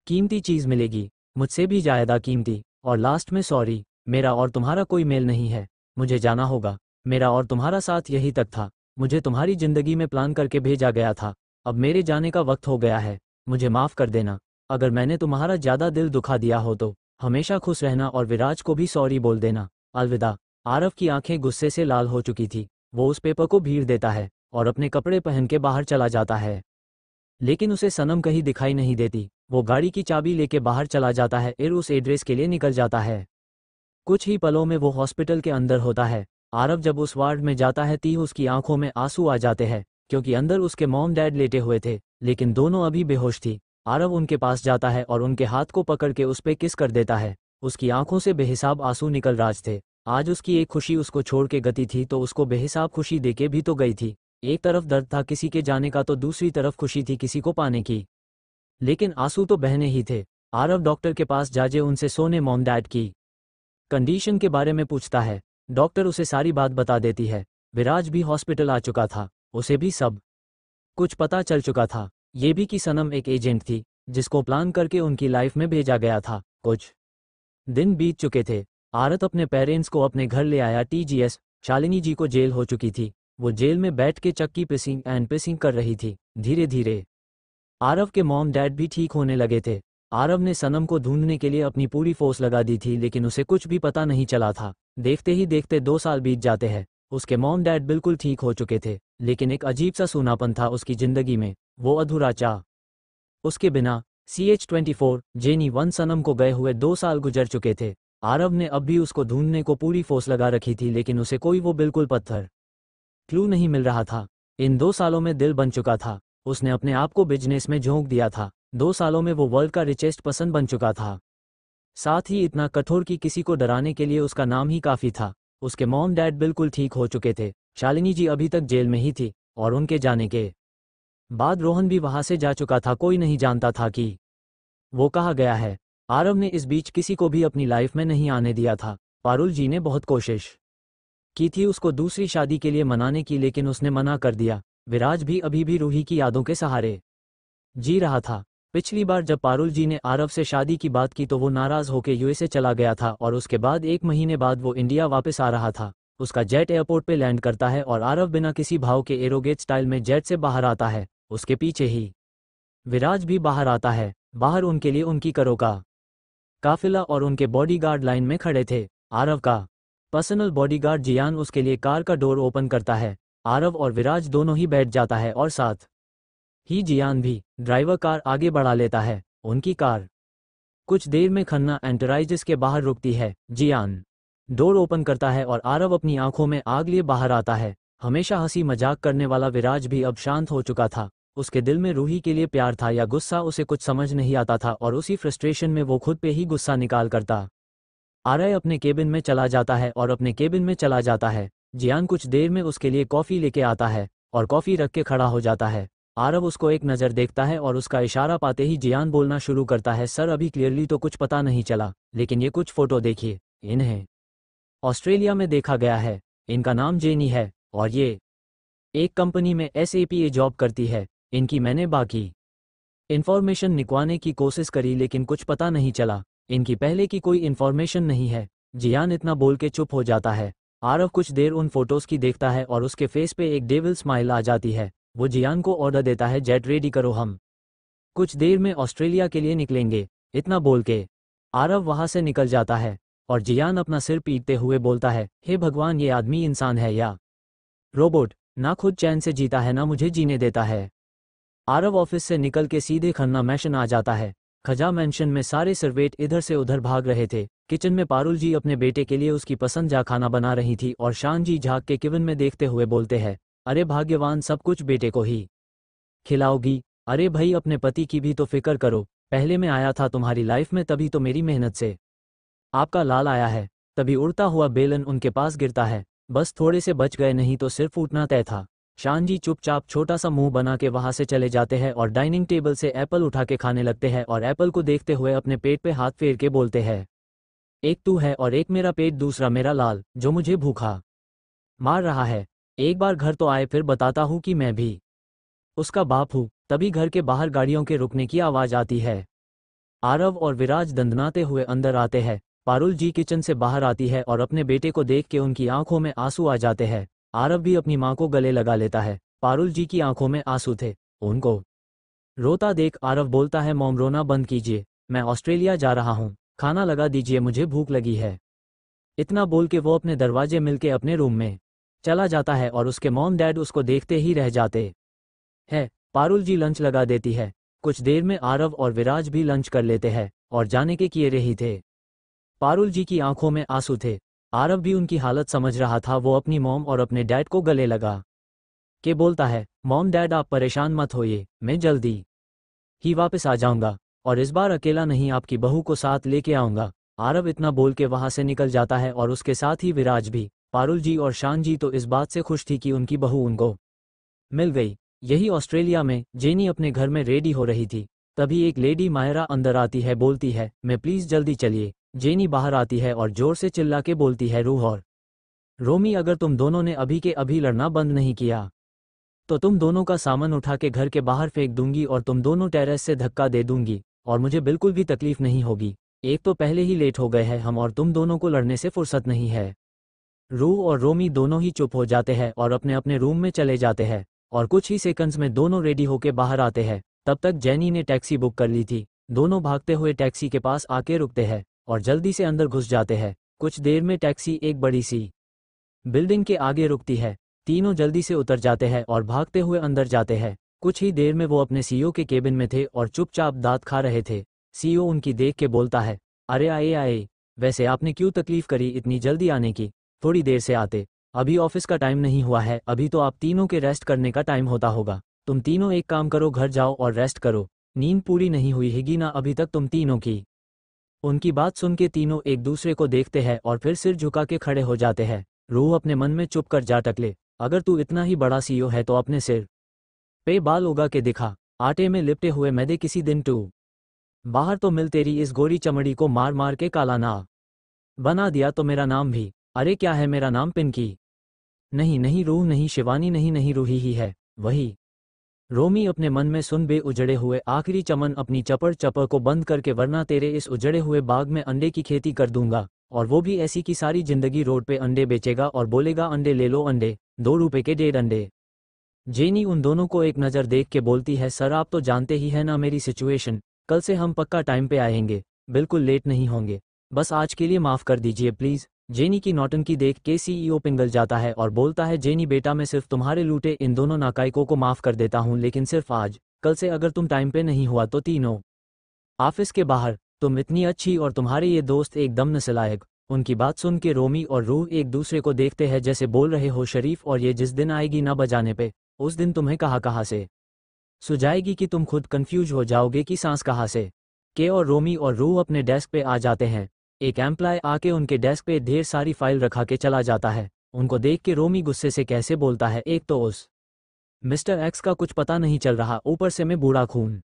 कीमती चीज़ मिलेगी, मुझसे भी ज़्यादा कीमती। और लास्ट में सॉरी, मेरा और तुम्हारा कोई मेल नहीं है, मुझे जाना होगा। मेरा और तुम्हारा साथ यही तक था, मुझे तुम्हारी ज़िंदगी में प्लान करके भेजा गया था। अब मेरे जाने का वक्त हो गया है, मुझे माफ़ कर देना अगर मैंने तुम्हारा ज़्यादा दिल दुखा दिया हो तो। हमेशा खुश रहना और विराज को भी सॉरी बोल देना। अलविदा। आरव की आंखें गुस्से से लाल हो चुकी थी। वो उस पेपर को भीड़ देता है और अपने कपड़े पहन के बाहर चला जाता है, लेकिन उसे सनम कहीं दिखाई नहीं देती। वो गाड़ी की चाबी लेके बाहर चला जाता है और उस एड्रेस के लिए निकल जाता है। कुछ ही पलों में वो हॉस्पिटल के अंदर होता है। आरव जब उस वार्ड में जाता है ती उसकी आंखों में आंसू आ जाते हैं, क्योंकि अंदर उसके मॉम डैड लेटे हुए थे, लेकिन दोनों अभी बेहोश थी। आरव उनके पास जाता है और उनके हाथ को पकड़ के उस पे किस कर देता है। उसकी आंखों से बेहिसाब आंसू निकल राज थे। आज उसकी एक खुशी उसको छोड़ के गती थी तो उसको बेहिसाब खुशी देके भी तो गई थी। एक तरफ दर्द था किसी के जाने का तो दूसरी तरफ खुशी थी किसी को पाने की, लेकिन आंसू तो बहने ही थे। आरव डॉक्टर के पास जाजे उनसे सोने मॉम डैड की कंडीशन के बारे में पूछता है। डॉक्टर उसे सारी बात बता देती है। विराज भी हॉस्पिटल आ चुका था, उसे भी सब कुछ पता चल चुका था। ये भी कि सनम एक एजेंट थी जिसको प्लान करके उनकी लाइफ में भेजा गया था। कुछ दिन बीत चुके थे। आरत अपने पेरेंट्स को अपने घर ले आया। टीजीएस शालिनी जी को जेल हो चुकी थी। वो जेल में बैठ के चक्की पिसिंग कर रही थी। धीरे धीरे आरव के मॉम डैड भी ठीक होने लगे थे। आरव ने सनम को ढूंढने के लिए अपनी पूरी फोर्स लगा दी थी, लेकिन उसे कुछ भी पता नहीं चला था। देखते ही देखते 2 साल बीत जाते हैं। उसके मॉम डैड बिल्कुल ठीक हो चुके थे, लेकिन एक अजीब सा सूनापन था उसकी जिंदगी में, वो अधूरा चाह। उसके बिना CH24 जेनी 1 सनम को गए हुए 2 साल गुजर चुके थे। आरव ने अब भी उसको ढूंढने को पूरी फोर्स लगा रखी थी, लेकिन उसे कोई वो बिल्कुल पत्थर क्लू नहीं मिल रहा था। इन 2 सालों में दिल बन चुका था। उसने अपने आप को बिजनेस में झोंक दिया था। 2 सालों में वो वर्ल्ड का रिचेस्ट पर्सन बन चुका था। साथ ही इतना कठोर कि किसी को डराने के लिए उसका नाम ही काफ़ी था। उसके मॉम डैड बिल्कुल ठीक हो चुके थे। शालिनी जी अभी तक जेल में ही थी और उनके जाने के बाद रोहन भी वहां से जा चुका था। कोई नहीं जानता था कि वो कहाँ गया है। आरव ने इस बीच किसी को भी अपनी लाइफ में नहीं आने दिया था। पारुल जी ने बहुत कोशिश की थी उसको दूसरी शादी के लिए मनाने की, लेकिन उसने मना कर दिया। विराज भी अभी भी रूही की यादों के सहारे जी रहा था। पिछली बार जब पारुल जी ने आरव से शादी की बात की तो वो नाराज होकर यूएसए चला गया था और उसके बाद 1 महीने बाद वो इंडिया वापस आ रहा था। उसका जेट एयरपोर्ट पे लैंड करता है और आरव बिना किसी भाव के एरोगेट स्टाइल में जेट से बाहर आता है। उसके पीछे ही विराज भी बाहर आता है। बाहर उनके लिए उनकी करो का काफिला और उनके बॉडीगार्ड लाइन में खड़े थे। आरव का पर्सनल बॉडीगार्ड जियान उसके लिए कार का डोर ओपन करता है। आरव और विराज दोनों ही बैठ जाता है और साथ ही जियान भी। ड्राइवर कार आगे बढ़ा लेता है। उनकी कार कुछ देर में खन्ना एंटरप्राइजेस के बाहर रुकती है। जियान डोर ओपन करता है और आरव अपनी आंखों में आग लिए बाहर आता है। हमेशा हंसी मजाक करने वाला विराज भी अब शांत हो चुका था। उसके दिल में रूही के लिए प्यार था या गुस्सा उसे कुछ समझ नहीं आता था, और उसी फ्रस्ट्रेशन में वो खुद पे ही गुस्सा निकाल करता आरव अपने केबिन में चला जाता है और अपने केबिन में चला जाता है। जियान कुछ देर में उसके लिए कॉफ़ी लेके आता है और कॉफ़ी रख के खड़ा हो जाता है। आरव उसको एक नज़र देखता है और उसका इशारा पाते ही जियान बोलना शुरू करता है, सर अभी क्लियरली तो कुछ पता नहीं चला, लेकिन ये कुछ फ़ोटो देखिए, इन्हें ऑस्ट्रेलिया में देखा गया है। इनका नाम जेनी है और ये एक कंपनी में SAPA जॉब करती है। इनकी मैंने बाकी इन्फॉर्मेशन निकलवाने की कोशिश करी लेकिन कुछ पता नहीं चला। इनकी पहले की कोई इन्फॉर्मेशन नहीं है। जियान इतना बोल के चुप हो जाता है। आरव कुछ देर उन फोटोज़ की देखता है और उसके फेस पे एक डेविल स्माइल आ जाती है। वो जियान को ऑर्डर देता है, जेट रेडी करो, हम कुछ देर में ऑस्ट्रेलिया के लिए निकलेंगे। इतना बोल के आरव वहां से निकल जाता है और जियान अपना सिर पीटते हुए बोलता है, हे भगवान, ये आदमी इंसान है या रोबोट? ना खुद चैन से जीता है ना मुझे जीने देता है। आरव ऑफिस से निकल के सीधे खन्ना मैंशन आ जाता है। खजा मैंशन में सारे सर्वेंट इधर से उधर भाग रहे थे। किचन में पारुल जी अपने बेटे के लिए उसकी पसंद जा खाना बना रही थी और शान जी झांक के किवन में देखते हुए बोलते हैं, अरे भाग्यवान, सब कुछ बेटे को ही खिलाओगी? अरे भाई, अपने पति की भी तो फिक्र करो। पहले मैं आया था तुम्हारी लाइफ में तभी तो मेरी मेहनत से आपका लाल आया है। तभी उड़ता हुआ बेलन उनके पास गिरता है। बस थोड़े से बच गए, नहीं तो सिर फूटना तय था। शान जी चुपचाप छोटा सा मुंह बना के वहां से चले जाते हैं और डाइनिंग टेबल से एप्पल उठा के खाने लगते हैं और एप्पल को देखते हुए अपने पेट पे हाथ फेर के बोलते हैं, एक तू है और एक मेरा पेट, दूसरा मेरा लाल जो मुझे भूखा मार रहा है। एक बार घर तो आए, फिर बताता हूँ कि मैं भी उसका बाप हूँ। तभी घर के बाहर गाड़ियों के रुकने की आवाज आती है। आरव और विराज दंदनाते हुए अंदर आते हैं। पारुल जी किचन से बाहर आती है और अपने बेटे को देख के उनकी आंखों में आंसू आ जाते हैं। आरव भी अपनी मां को गले लगा लेता है। पारुल जी की आंखों में आंसू थे। उनको रोता देख आरव बोलता है, मॉम रोना बंद कीजिए, मैं ऑस्ट्रेलिया जा रहा हूँ, खाना लगा दीजिए, मुझे भूख लगी है। इतना बोल के वो अपने दरवाजे मिलके अपने रूम में चला जाता है और उसके मॉम डैड उसको देखते ही रह जाते है। पारुल जी लंच लगा देती है। कुछ देर में आरव और विराज भी लंच कर लेते हैं और जाने के किए रही थे। पारुल जी की आंखों में आंसू थे। आरव भी उनकी हालत समझ रहा था। वो अपनी मॉम और अपने डैड को गले लगा के बोलता है, मॉम डैड आप परेशान मत होइए, मैं जल्दी ही वापस आ जाऊंगा और इस बार अकेला नहीं, आपकी बहू को साथ लेके आऊंगा। आरव इतना बोल के वहां से निकल जाता है और उसके साथ ही विराज भी। पारुल जी और शान जी तो इस बात से खुश थी कि उनकी बहू उनको मिल गई। यही ऑस्ट्रेलिया में जेनी अपने घर में रेडी हो रही थी। तभी एक लेडी मायरा अंदर आती है, बोलती है, मैं प्लीज जल्दी चलिए। जेनी बाहर आती है और जोर से चिल्ला के बोलती है, रूह और रोमी, अगर तुम दोनों ने अभी के अभी लड़ना बंद नहीं किया तो तुम दोनों का सामान उठा के घर के बाहर फेंक दूंगी और तुम दोनों टेरेस से धक्का दे दूंगी और मुझे बिल्कुल भी तकलीफ नहीं होगी। एक तो पहले ही लेट हो गए हैं हम और तुम दोनों को लड़ने से फुर्सत नहीं है। रूह और रोमी दोनों ही चुप हो जाते हैं और अपने अपने रूम में चले जाते हैं और कुछ ही सेकंड्स में दोनों रेडी होके बाहर आते हैं। तब तक जेनी ने टैक्सी बुक कर ली थी। दोनों भागते हुए टैक्सी के पास आके रुकते हैं और जल्दी से अंदर घुस जाते हैं। कुछ देर में टैक्सी एक बड़ी सी बिल्डिंग के आगे रुकती है। तीनों जल्दी से उतर जाते हैं और भागते हुए अंदर जाते हैं। कुछ ही देर में वो अपने सीईओ के केबिन में थे और चुपचाप दांत खा रहे थे। सीईओ उनकी देख के बोलता है, अरे आए आए, वैसे आपने क्यों तकलीफ करी इतनी जल्दी आने की? थोड़ी देर से आते, अभी ऑफिस का टाइम नहीं हुआ है, अभी तो आप तीनों के रेस्ट करने का टाइम होता होगा। तुम तीनों एक काम करो, घर जाओ और रेस्ट करो, नींद पूरी नहीं हुई हैगी ना अभी तक तुम तीनों की? उनकी बात सुन के तीनों एक दूसरे को देखते हैं और फिर सिर झुका के खड़े हो जाते हैं। रूह अपने मन में चुप कर जा टकले, अगर तू इतना ही बड़ा सीईओ है तो अपने सिर पे बाल उगा के दिखा। आटे में लिपटे हुए मैदे किसी दिन तू बाहर तो मिल, तेरी इस गोरी चमड़ी को मार मार के काला ना बना दिया तो मेरा नाम भी, अरे क्या है मेरा नाम, पिंकी? नहीं नहीं रूह नहीं, शिवानी नहीं, नहीं रूही ही है, वही। रोमी अपने मन में सुन बे उजड़े हुए आखिरी चमन अपनी चपड़ चपड़ को बंद करके, वरना तेरे इस उजड़े हुए बाग में अंडे की खेती कर दूंगा और वो भी ऐसी की सारी जिंदगी रोड पे अंडे बेचेगा और बोलेगा, अंडे ले लो अंडे, 2 रुपए के 1.5 अंडे। जेनी उन दोनों को एक नज़र देख के बोलती है, सर आप तो जानते ही है ना मेरी सिचुएशन, कल से हम पक्का टाइम पे आएंगे, बिल्कुल लेट नहीं होंगे, बस आज के लिए माफ़ कर दीजिए प्लीज़। जेनी की नौटंकी देख के सीईओ पिघल जाता है और बोलता है, जेनी बेटा मैं सिर्फ तुम्हारे लूटे इन दोनों नाकायकों को माफ़ कर देता हूँ, लेकिन सिर्फ आज, कल से अगर तुम टाइम पे नहीं हुआ तो तीनों ऑफिस के बाहर। तुम इतनी अच्छी और तुम्हारे ये दोस्त एकदम नस्लायक। उनकी बात सुन के रोमी और रूह एक दूसरे को देखते हैं जैसे बोल रहे हो, शरीफ, और ये जिस दिन आएगी ना बजाने पे, उस दिन तुम्हें कहाँ से सुझाएगी कि तुम खुद कंफ्यूज हो जाओगे कि सांस कहाँ से। के और रोमी और रूह अपने डेस्क पे आ जाते हैं। एक एम्प्लॉय आके उनके डेस्क पे ढेर सारी फाइल रखा के चला जाता है। उनको देख के रोमी गुस्से से कैसे बोलता है, एक तो उस मिस्टर एक्स का कुछ पता नहीं चल रहा, ऊपर से मैं बूढ़ा खून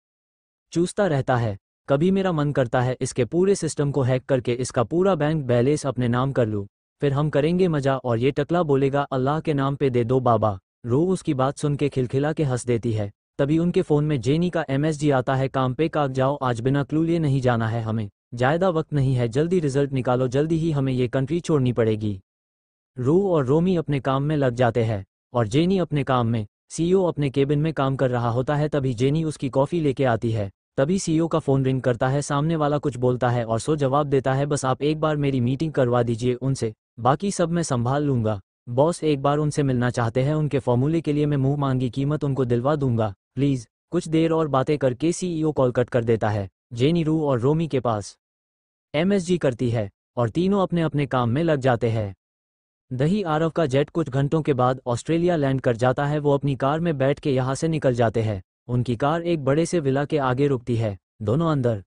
चूसता रहता है। कभी मेरा मन करता है इसके पूरे सिस्टम को हैक करके इसका पूरा बैंक बैलेंस अपने नाम कर लूँ, फिर हम करेंगे मजा और ये टकला बोलेगा, अल्लाह के नाम पे दे दो बाबा। रूह उसकी बात सुन के खिलखिला के हंस देती है। तभी उनके फ़ोन में जेनी का MSG आता है, काम पे काग जाओ, आज बिना क्लू लिए नहीं जाना है हमें, ज़्यादा वक्त नहीं है, जल्दी रिजल्ट निकालो, जल्दी ही हमें ये कंट्री छोड़नी पड़ेगी। रूह और रोमी अपने काम में लग जाते हैं और जेनी अपने काम में। सीईओ अपने केबिन में काम कर रहा होता है। तभी जेनी उसकी कॉफ़ी लेके आती है। तभी सीईओ का फ़ोन रिंग करता है, सामने वाला कुछ बोलता है और सो जवाब देता है, बस आप एक बार मेरी मीटिंग करवा दीजिए उनसे, बाकी सब मैं संभाल लूँगा। बॉस एक बार उनसे मिलना चाहते हैं, उनके फॉर्मूले के लिए मैं मुँह मांगी कीमत उनको दिलवा दूंगा, प्लीज़। कुछ देर और बातें करके सीईओ कॉल कट कर देता है। जेनी रू और रोमी के पास एमएसजी करती है और तीनों अपने अपने काम में लग जाते हैं। दही आरव का जेट कुछ घंटों के बाद ऑस्ट्रेलिया लैंड कर जाता है। वो अपनी कार में बैठ के यहाँ से निकल जाते हैं। उनकी कार एक बड़े से विला के आगे रुकती है। दोनों अंदर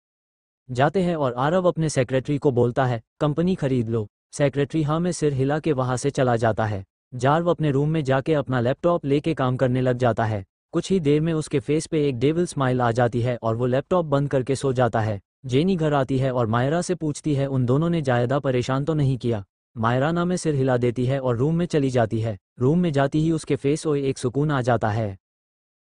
जाते हैं और आरव अपने सेक्रेटरी को बोलता है, कंपनी खरीद लो। सेक्रेटरी हाँ में सिर हिला के वहाँ से चला जाता है। जार्व अपने रूम में जाके अपना लैपटॉप लेके काम करने लग जाता है। कुछ ही देर में उसके फेस पे एक डेविल स्माइल आ जाती है और वो लैपटॉप बंद करके सो जाता है। जेनी घर आती है और मायरा से पूछती है उन दोनों ने ज्यादा परेशान तो नहीं किया। मायरा ना में सिर हिला देती है और रूम में चली जाती है। रूम में जाती ही उसके फेस ओए एक सुकून आ जाता है।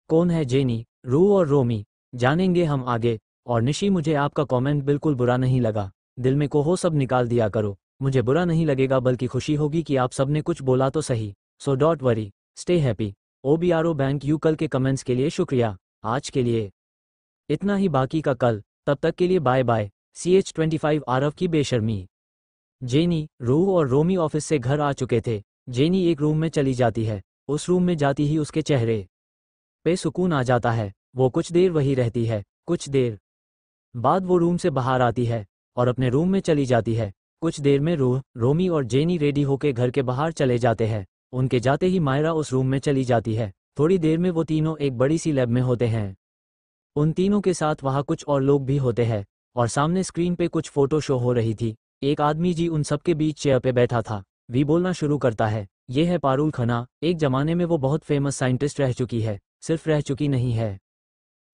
कौन है जेनी, रू और रोमी, जानेंगे हम आगे। और निशी, मुझे आपका कमेंट बिल्कुल बुरा नहीं लगा। दिल में को हो सब निकाल दिया करो, मुझे बुरा नहीं लगेगा बल्कि खुशी होगी कि आप सबने कुछ बोला तो सही। So don't worry, stay happy. OBRO bank you. कल के कमेंट्स के लिए शुक्रिया। आज के लिए इतना ही, बाकी का कल। तब तक के लिए बाय बाय। CH25 आरव की बेशर्मी। जेनी, रू और रोमी ऑफिस से घर आ चुके थे। जेनी एक रूम में चली जाती है। उस रूम में जाती ही उसके चेहरे पे सुकून आ जाता है। वो कुछ देर वही रहती है। कुछ देर बाद वो रूम से बाहर आती है और अपने रूम में चली जाती है। कुछ देर में रू, रोमी और जेनी रेडी होके घर के बाहर चले जाते हैं। उनके जाते ही मायरा उस रूम में चली जाती है। थोड़ी देर में वो तीनों एक बड़ी सी लैब में होते हैं। उन तीनों के साथ वहाँ कुछ और लोग भी होते हैं और सामने स्क्रीन पे कुछ फोटो शो हो रही थी। एक आदमी जी उन सबके बीच चेयर पे बैठा था। वी बोलना शुरू करता है, ये है पारुल खन्ना। एक जमाने में वो बहुत फेमस साइंटिस्ट रह चुकी है। सिर्फ रह चुकी नहीं है,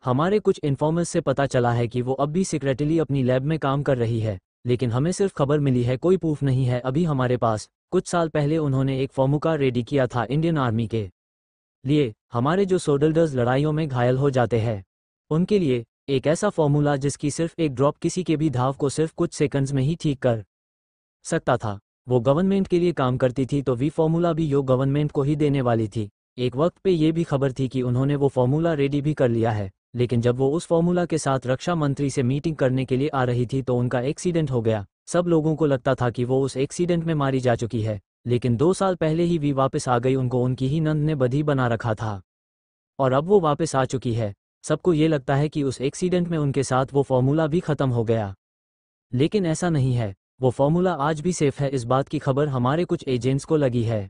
हमारे कुछ इन्फॉर्मर्स से पता चला है कि वो अब भी सीक्रेटली अपनी लैब में काम कर रही है, लेकिन हमें सिर्फ खबर मिली है, कोई प्रूफ नहीं है अभी हमारे पास। कुछ साल पहले उन्होंने एक फॉर्मूला रेडी किया था इंडियन आर्मी के लिए। हमारे जो सोल्जर्स लड़ाइयों में घायल हो जाते हैं उनके लिए एक ऐसा फॉर्मूला जिसकी सिर्फ एक ड्रॉप किसी के भी घाव को सिर्फ कुछ सेकंड्स में ही ठीक कर सकता था। वो गवर्नमेंट के लिए काम करती थी, तो वी फॉर्मूला भी यो गवर्नमेंट को ही देने वाली थी। एक वक्त पे ये भी खबर थी कि उन्होंने वो फॉर्मूला रेडी भी कर लिया है, लेकिन जब वो उस फॉर्मूला के साथ रक्षा मंत्री से मीटिंग करने के लिए आ रही थी तो उनका एक्सीडेंट हो गया। सब लोगों को लगता था कि वो उस एक्सीडेंट में मारी जा चुकी है, लेकिन 2 साल पहले ही वी वापस आ गई। उनको उनकी ही नंद ने बधी बना रखा था और अब वो वापस आ चुकी है। सबको ये लगता है कि उस एक्सीडेंट में उनके साथ वो फॉर्मूला भी खत्म हो गया, लेकिन ऐसा नहीं है। वो फॉर्मूला आज भी सेफ है। इस बात की खबर हमारे कुछ एजेंट्स को लगी है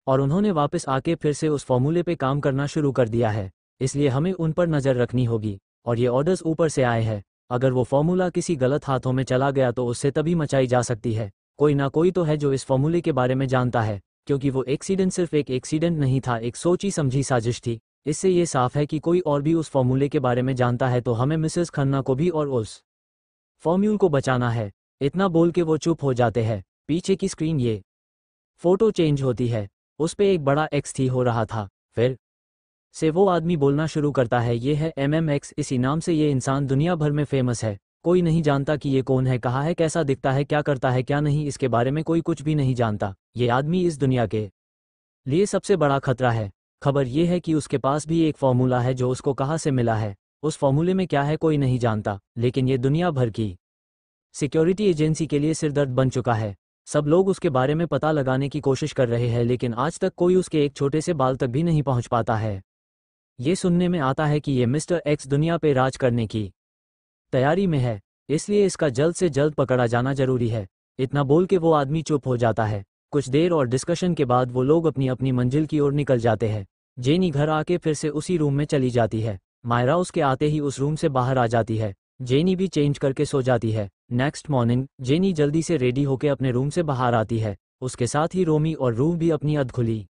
और उन्होंने वापस आके फिर से उस फॉर्मूले पे काम करना शुरू कर दिया है, इसलिए हमें उन पर नज़र रखनी होगी। और ये ऑर्डर्स ऊपर से आए हैं। अगर वो फॉर्मूला किसी गलत हाथों में चला गया तो उससे तभी मचाई जा सकती है। कोई ना कोई तो है जो इस फॉर्मूले के बारे में जानता है, क्योंकि वो एक्सीडेंट सिर्फ एक एक्सीडेंट नहीं था, एक सोची समझी साजिश थी। इससे ये साफ है कि कोई और भी उस फॉर्मूले के बारे में जानता है, तो हमें मिसेस खन्ना को भी और उस फॉर्म्यूल को बचाना है। इतना बोल के वो चुप हो जाते हैं। पीछे की स्क्रीन ये फोटो चेंज होती है, उस पे एक बड़ा एक्स थी हो रहा था। फिर से वो आदमी बोलना शुरू करता है, ये है MMX, इसी नाम से ये इंसान दुनिया भर में फेमस है। कोई नहीं जानता कि ये कौन है, कहाँ है, कैसा दिखता है, क्या करता है, क्या नहीं, इसके बारे में कोई कुछ भी नहीं जानता। ये आदमी इस दुनिया के लिए सबसे बड़ा खतरा है। खबर ये है कि उसके पास भी एक फॉर्मूला है जो उसको कहाँ से मिला है। उस फॉर्मूले में क्या है कोई नहीं जानता, लेकिन ये दुनिया भर की सिक्योरिटी एजेंसी के लिए सिरदर्द बन चुका है। सब लोग उसके बारे में पता लगाने की कोशिश कर रहे हैं, लेकिन आज तक कोई उसके एक छोटे से बाल तक भी नहीं पहुंच पाता है। ये सुनने में आता है कि ये मिस्टर एक्स दुनिया पे राज करने की तैयारी में है, इसलिए इसका जल्द से जल्द पकड़ा जाना जरूरी है। इतना बोल के वो आदमी चुप हो जाता है। कुछ देर और डिस्कशन के बाद वो लोग अपनी अपनी मंजिल की ओर निकल जाते हैं। जेनी घर आके फिर से उसी रूम में चली जाती है। मायरा उसके आते ही उस रूम से बाहर आ जाती है। जेनी भी चेंज करके सो जाती है। नेक्स्ट मॉर्निंग जेनी जल्दी से रेडी होकर अपने रूम से बाहर आती है। उसके साथ ही रोमी और रूह भी अपनी अधखुली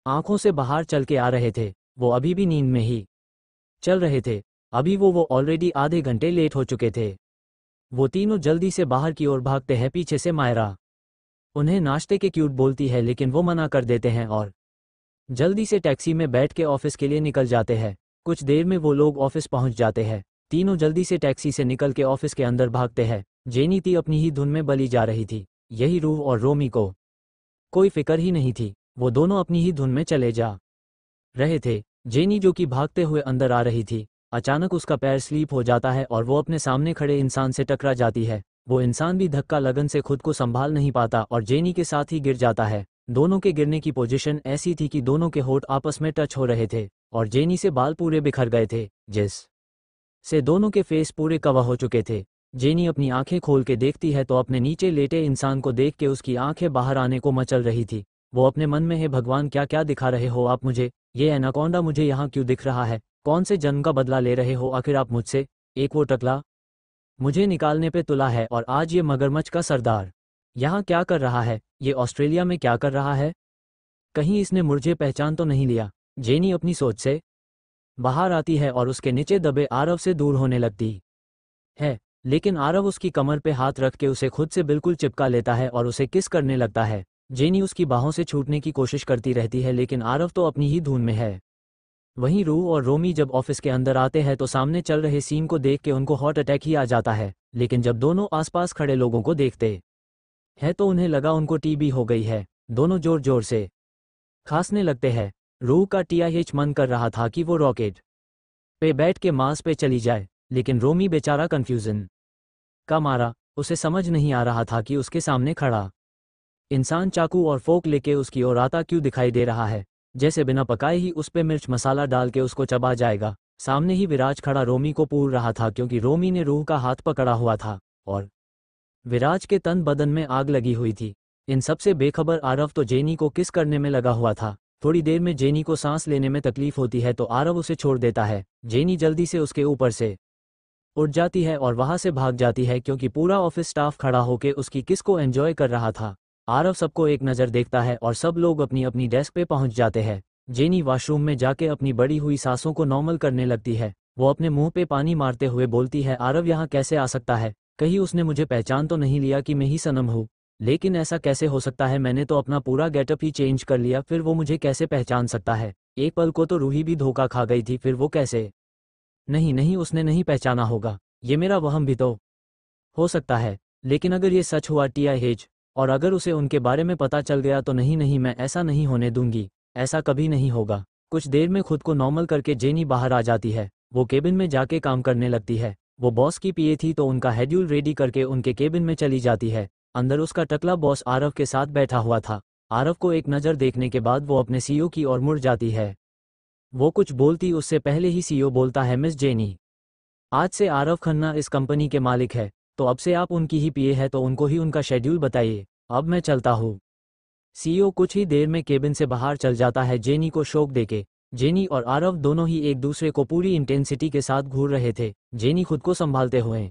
आंखों से बाहर चल के आ रहे थे। वो अभी भी नींद में ही चल रहे थे। अभी वो ऑलरेडी आधे घंटे लेट हो चुके थे। वो तीनों जल्दी से बाहर की ओर भागते हैं। पीछे से मायरा उन्हें नाश्ते के क्यूट बोलती है, लेकिन वो मना कर देते हैं और जल्दी से टैक्सी में बैठ के ऑफिस के लिए निकल जाते हैं। कुछ देर में वो लोग ऑफिस पहुंच जाते हैं। तीनों जल्दी से टैक्सी से निकल के ऑफिस के अंदर भागते हैं। जेनी थी अपनी ही धुन में बली जा रही थी। यही रूह और रोमी को कोई फिक्र ही नहीं थी, वो दोनों अपनी ही धुन में चले जा रहे थे। जेनी जो कि भागते हुए अंदर आ रही थी, अचानक उसका पैर स्लीप हो जाता है और वो अपने सामने खड़े इंसान से टकरा जाती है। वो इंसान भी धक्का लगन से खुद को संभाल नहीं पाता और जेनी के साथ ही गिर जाता है। दोनों के गिरने की पोजीशन ऐसी थी कि दोनों के होंठ आपस में टच हो रहे थे और जेनी से बाल पूरे बिखर गए थे, जिस से दोनों के फेस पूरे कवर हो चुके थे। जेनी अपनी आंखें खोल के देखती है तो अपने नीचे लेटे इंसान को देख के उसकी आंखें बाहर आने को मचल रही थी। वो अपने मन में है, भगवान क्या क्या दिखा रहे हो आप मुझे, ये एनाकोंडा मुझे यहाँ क्यों दिख रहा है, कौन से जन्म का बदला ले रहे हो आखिर आप मुझसे, एक वो टकला मुझे निकालने पे तुला है और आज ये मगरमच्छ का सरदार यहाँ क्या कर रहा है, ये ऑस्ट्रेलिया में क्या कर रहा है, कहीं इसने मुझे पहचान तो नहीं लिया। जेनी अपनी सोच से बाहर आती है और उसके नीचे दबे आरव से दूर होने लगती है, लेकिन आरव उसकी कमर पे हाथ रख के उसे खुद से बिल्कुल चिपका लेता है और उसे किस करने लगता है। जेनी उसकी बाहों से छूटने की कोशिश करती रहती है लेकिन आरव तो अपनी ही धुन में है। वहीं रू और रोमी जब ऑफिस के अंदर आते हैं तो सामने चल रहे सीन को देख के उनको हार्ट अटैक ही आ जाता है, लेकिन जब दोनों आसपास खड़े लोगों को देखते हैं तो उन्हें लगा उनको टीबी हो गई है। दोनों जोर जोर से खांसने लगते हैं। रू का टीआईएच मन कर रहा था कि वो रॉकेट पे बैठ के मार्स पे चली जाए, लेकिन रोमी बेचारा कंफ्यूजन का मारा उसे समझ नहीं आ रहा था कि उसके सामने खड़ा इंसान चाकू और फोक लेके उसकी ओर आता क्यों दिखाई दे रहा है, जैसे बिना पकाए ही उस पे मिर्च मसाला डाल के उसको चबा जाएगा। सामने ही विराज खड़ा रोमी को पूर रहा था क्योंकि रोमी ने रूह का हाथ पकड़ा हुआ था और विराज के तन बदन में आग लगी हुई थी। इन सबसे बेखबर आरव तो जेनी को किस करने में लगा हुआ था। थोड़ी देर में जेनी को सांस लेने में तकलीफ होती है तो आरव उसे छोड़ देता है। जेनी जल्दी से उसके ऊपर से उठ जाती है और वहां से भाग जाती है क्योंकि पूरा ऑफिस स्टाफ खड़ा होकर उसकी किस को एंजॉय कर रहा था। आरव सबको एक नज़र देखता है और सब लोग अपनी अपनी डेस्क पे पहुंच जाते हैं। जेनी वॉशरूम में जाके अपनी बड़ी हुई सांसों को नॉर्मल करने लगती है। वो अपने मुंह पे पानी मारते हुए बोलती है, आरव यहाँ कैसे आ सकता है, कहीं उसने मुझे पहचान तो नहीं लिया कि मैं ही सनम हूँ, लेकिन ऐसा कैसे हो सकता है, मैंने तो अपना पूरा गेटअप ही चेंज कर लिया, फिर वो मुझे कैसे पहचान सकता है। एक पल को तो रूही भी धोखा खा गई थी, फिर वो कैसे, नहीं नहीं उसने नहीं पहचाना होगा, ये मेरा वहम भी तो हो सकता है, लेकिन अगर ये सच हुआ टीआईएच और अगर उसे उनके बारे में पता चल गया तो नहीं नहीं मैं ऐसा नहीं होने दूंगी, ऐसा कभी नहीं होगा। कुछ देर में खुद को नॉर्मल करके जेनी बाहर आ जाती है। वो केबिन में जाके काम करने लगती है। वो बॉस की पीए थी तो उनका शेड्यूल रेडी करके उनके केबिन में चली जाती है। अंदर उसका टकला बॉस आरव के साथ बैठा हुआ था। आरव को एक नज़र देखने के बाद वो अपने सीईओ की ओर मुड़ जाती है। वो कुछ बोलती उससे पहले ही सीईओ बोलता है, मिस जेनी, आज से आरव खन्ना इस कंपनी के मालिक है, तो अब से आप उनकी ही पीए है तो उनको ही उनका शेड्यूल बताइए, अब मैं चलता हूँ। सीईओ कुछ ही देर में केबिन से बाहर चल जाता है जेनी को शॉक देके। जेनी और आरव दोनों ही एक दूसरे को पूरी इंटेंसिटी के साथ घूर रहे थे, जेनी खुद को संभालते हुए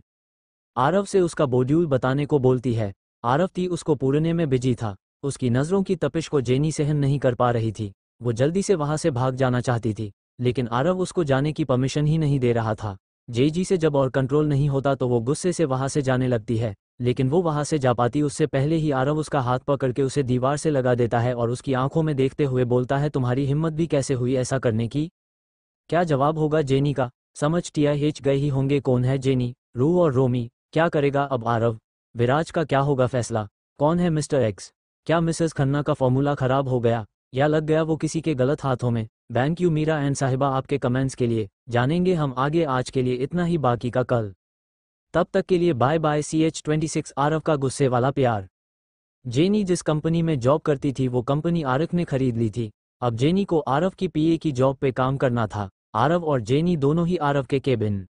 आरव से उसका मॉड्यूल बताने को बोलती है। आरव थी उसको पूरने में बिजी था। उसकी नज़रों की तपिश को जेनी सहन नहीं कर पा रही थी। वो जल्दी से वहां से भाग जाना चाहती थी, लेकिन आरव उसको जाने की परमिशन ही नहीं दे रहा था। जेजी से जब और कंट्रोल नहीं होता तो वो गुस्से से वहां से जाने लगती है, लेकिन वो वहां से जा पाती उससे पहले ही आरव उसका हाथ पकड़ के उसे दीवार से लगा देता है और उसकी आंखों में देखते हुए बोलता है, तुम्हारी हिम्मत भी कैसे हुई ऐसा करने की। क्या जवाब होगा जेनी का, समझ टीआईएच गए ही होंगे कौन है जेनी, रू और रोमी, क्या करेगा अब आरव, विराज का क्या होगा फैसला, कौन है मिस्टर एक्स, क्या मिसेस खन्ना का फॉर्मूला खराब हो गया या लग गया वो किसी के गलत हाथों में। थैंक यू मीरा एंड साहिबा आपके कमेंट्स के लिए, जानेंगे हम आगे। आज के लिए इतना ही, बाकी का कल। तब तक के लिए बाय बाय। CH26 आरव का गुस्से वाला प्यार। जेनी जिस कंपनी में जॉब करती थी वो कंपनी आरव ने खरीद ली थी। अब जेनी को आरव की पीए की जॉब पे काम करना था। आरव और जेनी दोनों ही आरव के केबिन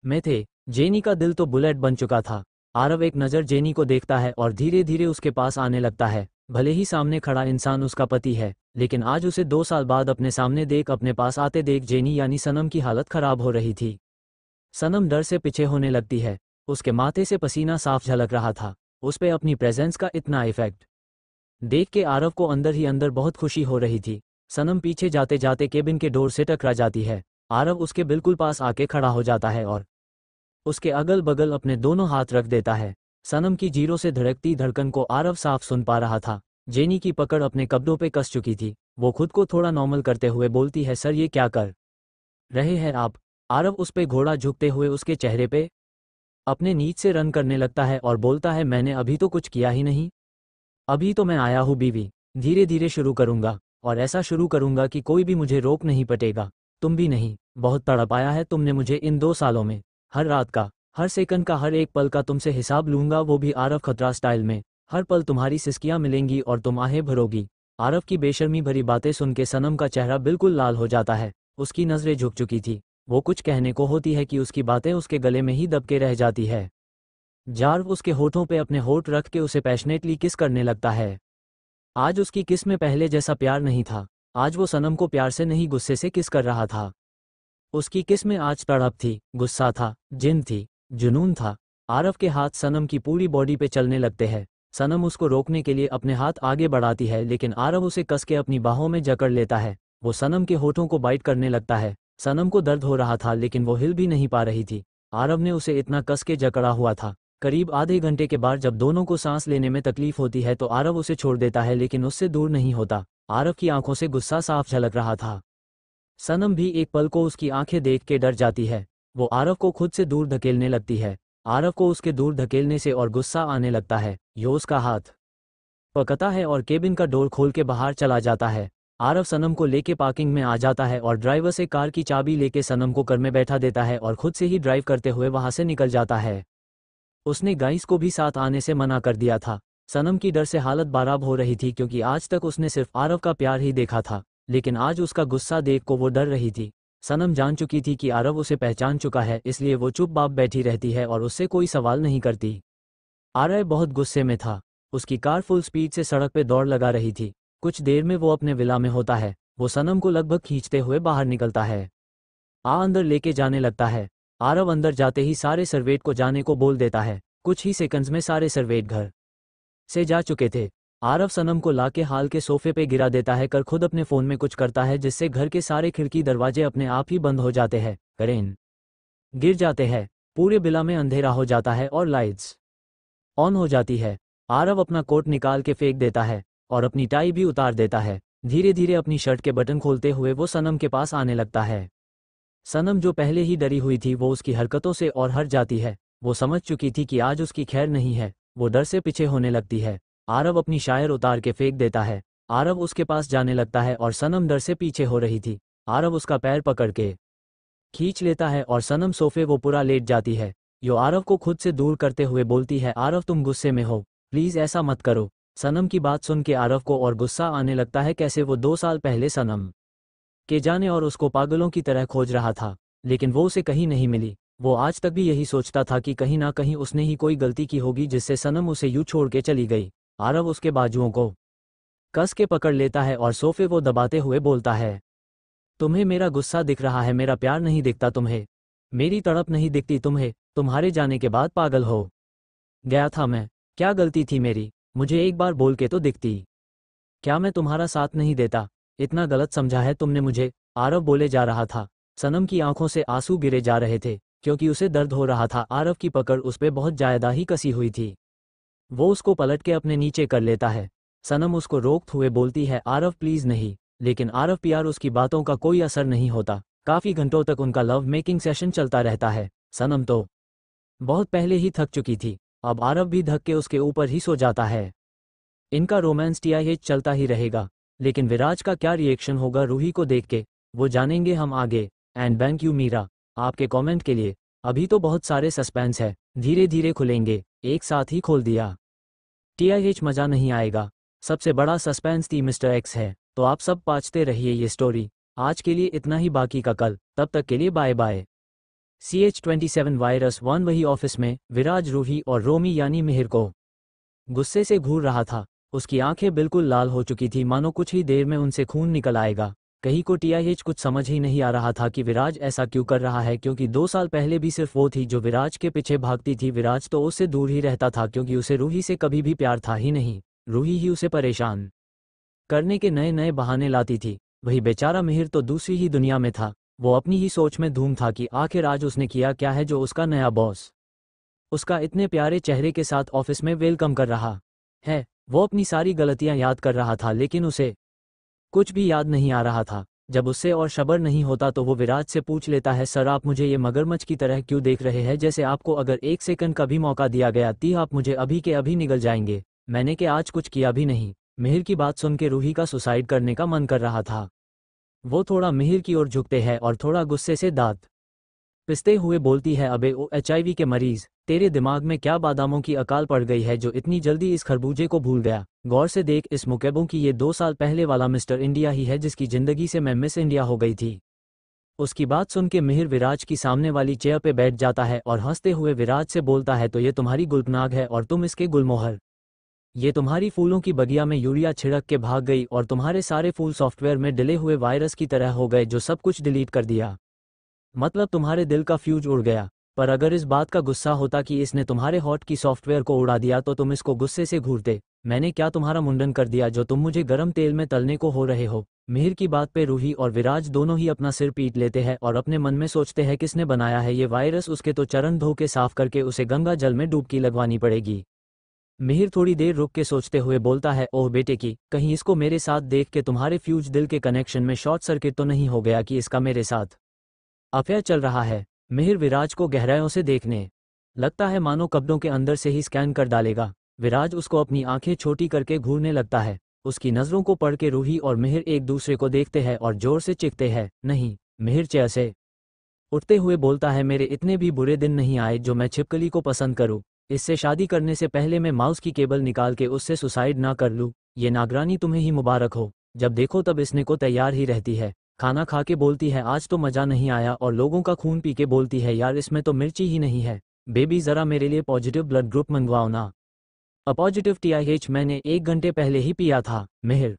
में थे। जेनी का दिल तो बुलेट बन चुका था। आरव एक नज़र जेनी को देखता है और धीरे धीरे उसके पास आने लगता है। भले ही सामने खड़ा इंसान उसका पति है, लेकिन आज उसे 2 साल बाद अपने सामने देख, अपने पास आते देख जेनी यानी सनम की हालत खराब हो रही थी। सनम डर से पीछे होने लगती है। उसके माथे से पसीना साफ झलक रहा था। उस पे अपनी प्रेजेंस का इतना इफेक्ट देख के आरव को अंदर ही अंदर बहुत खुशी हो रही थी। सनम पीछे जाते जाते केबिन के डोर से टकरा जाती है। आरव उसके बिल्कुल पास आके खड़ा हो जाता है और उसके अगल बगल अपने दोनों हाथ रख देता है। सनम की जीरो से धड़कती धड़कन को आरव साफ सुन पा रहा था। जेनी की पकड़ अपने कब्जों पे कस चुकी थी। वो खुद को थोड़ा नॉर्मल करते हुए बोलती है, सर ये क्या कर रहे हैं आप। आरव उस पे घोड़ा झुकते हुए उसके चेहरे पे अपने नीच से रन करने लगता है और बोलता है, मैंने अभी तो कुछ किया ही नहीं, अभी तो मैं आया हूँ बीवी, धीरे धीरे शुरू करूंगा और ऐसा शुरू करूंगा कि कोई भी मुझे रोक नहीं पटेगा। तुम भी नहीं, बहुत तड़पाया है तुमने मुझे इन 2 सालों में। हर रात का, हर सेकंड का, हर एक पल का तुमसे हिसाब लूंगा, वो भी आरव खतरा स्टाइल में। हर पल तुम्हारी सिसकियां मिलेंगी और तुम आहें भरोगी। आरव की बेशर्मी भरी बातें सुन के सनम का चेहरा बिल्कुल लाल हो जाता है। उसकी नज़रें झुक चुकी थी। वो कुछ कहने को होती है कि उसकी बातें उसके गले में ही दबके रह जाती है। जार्व उसके होठों पे अपने होठ रख के उसे पैशनेटली किस करने लगता है। आज उसकी किस में पहले जैसा प्यार नहीं था। आज वो सनम को प्यार से नहीं, गुस्से से किस कर रहा था। उसकी किस में आज तड़प थी, गुस्सा था, जिन थी, जुनून था। आरव के हाथ सनम की पूरी बॉडी पे चलने लगते हैं। सनम उसको रोकने के लिए अपने हाथ आगे बढ़ाती है, लेकिन आरव उसे कस के अपनी बाहों में जकड़ लेता है। वो सनम के होठों को बाइट करने लगता है। सनम को दर्द हो रहा था, लेकिन वो हिल भी नहीं पा रही थी। आरव ने उसे इतना कस के जकड़ा हुआ था। करीब आधे घंटे के बाद जब दोनों को सांस लेने में तकलीफ होती है तो आरव उसे छोड़ देता है, लेकिन उससे दूर नहीं होता। आरव की आंखों से गुस्सा साफ झलक रहा था। सनम भी एक पल को उसकी आंखें देख के डर जाती है। वो आरव को खुद से दूर धकेलने लगती है। आरव को उसके दूर धकेलने से और गुस्सा आने लगता है। यो उसका हाथ पकता है और केबिन का डोर खोल के बाहर चला जाता है। आरव सनम को लेके पार्किंग में आ जाता है और ड्राइवर से कार की चाबी लेके सनम को कार में बैठा देता है और खुद से ही ड्राइव करते हुए वहां से निकल जाता है। उसने गाइस को भी साथ आने से मना कर दिया था। सनम की डर से हालत बाराब हो रही थी, क्योंकि आज तक उसने सिर्फ आरव का प्यार ही देखा था, लेकिन आज उसका गुस्सा देख को वो डर रही थी। सनम जान चुकी थी कि आरव उसे पहचान चुका है, इसलिए वो चुपचाप बैठी रहती है और उससे कोई सवाल नहीं करती। आरव बहुत गुस्से में था। उसकी कार फुल स्पीड से सड़क पे दौड़ लगा रही थी। कुछ देर में वो अपने विला में होता है। वो सनम को लगभग खींचते हुए बाहर निकलता है। अंदर लेके जाने लगता है। आरव अंदर जाते ही सारे सर्वेंट को जाने को बोल देता है। कुछ ही सेकंड्स में सारे सर्वेंट घर से जा चुके थे। आरव सनम को लाके हाल के सोफे पे गिरा देता है, कर खुद अपने फ़ोन में कुछ करता है, जिससे घर के सारे खिड़की दरवाजे अपने आप ही बंद हो जाते हैं, करेन गिर जाते हैं। पूरे विला में अंधेरा हो जाता है और लाइट्स ऑन हो जाती है। आरव अपना कोट निकाल के फेंक देता है और अपनी टाई भी उतार देता है। धीरे धीरे अपनी शर्ट के बटन खोलते हुए वो सनम के पास आने लगता है। सनम जो पहले ही डरी हुई थी, वो उसकी हरकतों से और हट जाती है। वो समझ चुकी थी कि आज उसकी खैर नहीं है। वो डर से पीछे होने लगती है। आरव अपनी शायर उतार के फेंक देता है। आरव उसके पास जाने लगता है और सनम डर से पीछे हो रही थी। आरव उसका पैर पकड़ के खींच लेता है और सनम सोफे वो पूरा लेट जाती है। यो आरव को खुद से दूर करते हुए बोलती है, आरव तुम गुस्से में हो, प्लीज़ ऐसा मत करो। सनम की बात सुन के आरव को और गुस्सा आने लगता है। कैसे वो 2 साल पहले सनम के जाने और उसको पागलों की तरह खोज रहा था, लेकिन वो उसे कहीं नहीं मिली। वो आज तक भी यही सोचता था कि कहीं ना कहीं उसने ही कोई गलती की होगी, जिससे सनम उसे यूं छोड़ के चली गई। आरव उसके बाजुओं को कस के पकड़ लेता है और सोफे वो दबाते हुए बोलता है, तुम्हें मेरा गुस्सा दिख रहा है, मेरा प्यार नहीं दिखता तुम्हें, मेरी तड़प नहीं दिखती तुम्हें। तुम्हारे जाने के बाद पागल हो गया था मैं। क्या गलती थी मेरी, मुझे एक बार बोल के तो दिखती। क्या मैं तुम्हारा साथ नहीं देता? इतना गलत समझा है तुमने मुझे? आरव बोले जा रहा था। सनम की आंखों से आंसू गिरे जा रहे थे, क्योंकि उसे दर्द हो रहा था। आरव की पकड़ उस पे बहुत ज्यादा ही कसी हुई थी। वो उसको पलट के अपने नीचे कर लेता है। सनम उसको रोकते हुए बोलती है, आरव प्लीज नहीं। लेकिन आरव प्यार उसकी बातों का कोई असर नहीं होता। काफी घंटों तक उनका लव मेकिंग सेशन चलता रहता है। सनम तो बहुत पहले ही थक चुकी थी। अब आरव भी थक के उसके ऊपर ही सो जाता है। इनका रोमांस टीआईएच चलता ही रहेगा, लेकिन विराज का क्या रिएक्शन होगा रूही को देख के, वो जानेंगे हम आगे। एंड थैंक यू मीरा, आपके कमेंट के लिए। अभी तो बहुत सारे सस्पेंस है, धीरे धीरे खुलेंगे, एक साथ ही खोल दिया टीआईएच मजा नहीं आएगा। सबसे बड़ा सस्पेंस थी मिस्टर एक्स है। तो आप सब पाँचते रहिए ये स्टोरी। आज के लिए इतना ही, बाकी का कल। तब तक के लिए बाय बाय। CH27 वायरस 1 वही ऑफिस में विराज रूही और रोमी यानी मिहिर को गुस्से से घूर रहा था। उसकी आंखें बिल्कुल लाल हो चुकी थी, मानो कुछ ही देर में उनसे खून निकल आएगा। कहीं को टीआईएच कुछ समझ ही नहीं आ रहा था कि विराज ऐसा क्यों कर रहा है, क्योंकि 2 साल पहले भी सिर्फ वो थी जो विराज के पीछे भागती थी। विराज तो उससे दूर ही रहता था, क्योंकि उसे रूही से कभी भी प्यार था ही नहीं। रूही ही उसे परेशान करने के नए नए बहाने लाती थी। वही बेचारा मिहिर तो दूसरी ही दुनिया में था। वो अपनी ही सोच में धूम था कि आखिर आज उसने किया क्या है जो उसका नया बॉस उसका इतने प्यारे चेहरे के साथ ऑफिस में वेलकम कर रहा है। वो अपनी सारी गलतियां याद कर रहा था, लेकिन उसे कुछ भी याद नहीं आ रहा था। जब उससे और सब्र नहीं होता तो वो विराज से पूछ लेता है, सर आप मुझे ये मगरमच्छ की तरह क्यों देख रहे हैं? जैसे आपको अगर 1 सेकंड का भी मौका दिया गया तो आप मुझे अभी के अभी निगल जाएंगे। मैंने के आज कुछ किया भी नहीं। मिहिर की बात सुन के रूही का सुसाइड करने का मन कर रहा था। वो थोड़ा मिहिर की ओर झुकते हैं और थोड़ा गुस्से से दांत पिसते हुए बोलती है, अबे ओ HIV के मरीज, तेरे दिमाग में क्या बादामों की अकाल पड़ गई है जो इतनी जल्दी इस खरबूजे को भूल गया। गौर से देख, इस मुकेबों की ये 2 साल पहले वाला मिस्टर इंडिया ही है जिसकी जिंदगी से मैं मिस इंडिया हो गई थी। उसकी बात सुन के मिहिर विराज की सामने वाली चेयर पे बैठ जाता है और हंसते हुए विराज से बोलता है, तो ये तुम्हारी गुलपनाग है और तुम इसके गुलमोहर। ये तुम्हारी फूलों की बगिया में यूरिया छिड़क के भाग गई और तुम्हारे सारे फूल सॉफ्टवेयर में डले हुए वायरस की तरह हो गए जो सब कुछ डिलीट कर दिया। मतलब तुम्हारे दिल का फ्यूज उड़ गया। पर अगर इस बात का गुस्सा होता कि इसने तुम्हारे हॉट की सॉफ्टवेयर को उड़ा दिया तो तुम इसको गुस्से से घूरते। मैंने क्या तुम्हारा मुंडन कर दिया जो तुम मुझे गर्म तेल में तलने को हो रहे हो। मिहिर की बात पे रूही और विराज दोनों ही अपना सिर पीट लेते हैं और अपने मन में सोचते हैं किसने बनाया है ये वायरस। उसके तो चरण धो के साफ करके उसे गंगा जल में डुबकी लगवानी पड़ेगी। मिहिर थोड़ी देर रुक के सोचते हुए बोलता है, ओह बेटे की, कहीं इसको मेरे साथ देख के तुम्हारे फ्यूज दिल के कनेक्शन में शॉर्ट सर्किट तो नहीं हो गया कि इसका मेरे साथ अफेयर चल रहा है। मिहिर विराज को गहराइयों से देखने लगता है मानो कपड़ों के अंदर से ही स्कैन कर डालेगा। विराज उसको अपनी आंखें छोटी करके घूरने लगता है। उसकी नज़रों को पढ़ के रूही और मिहिर एक दूसरे को देखते हैं और जोर से चिढ़ते हैं। नहीं, मिहिर चेयर से उठते हुए बोलता है, मेरे इतने भी बुरे दिन नहीं आए जो मैं छिपकली को पसंद करूं। इससे शादी करने से पहले मैं माउस की केबल निकाल के उससे सुसाइड ना कर लूं। ये नागरानी तुम्हें ही मुबारक हो। जब देखो तब इसने को तैयार ही रहती है। खाना खा के बोलती है, आज तो मज़ा नहीं आया, और लोगों का खून पी के बोलती है, यार इसमें तो मिर्ची ही नहीं है। बेबी ज़रा मेरे लिए पॉजिटिव ब्लड ग्रुप मंगवाओ ना। पॉजिटिव TIH मैंने 1 घंटे पहले ही पिया था। मिहिर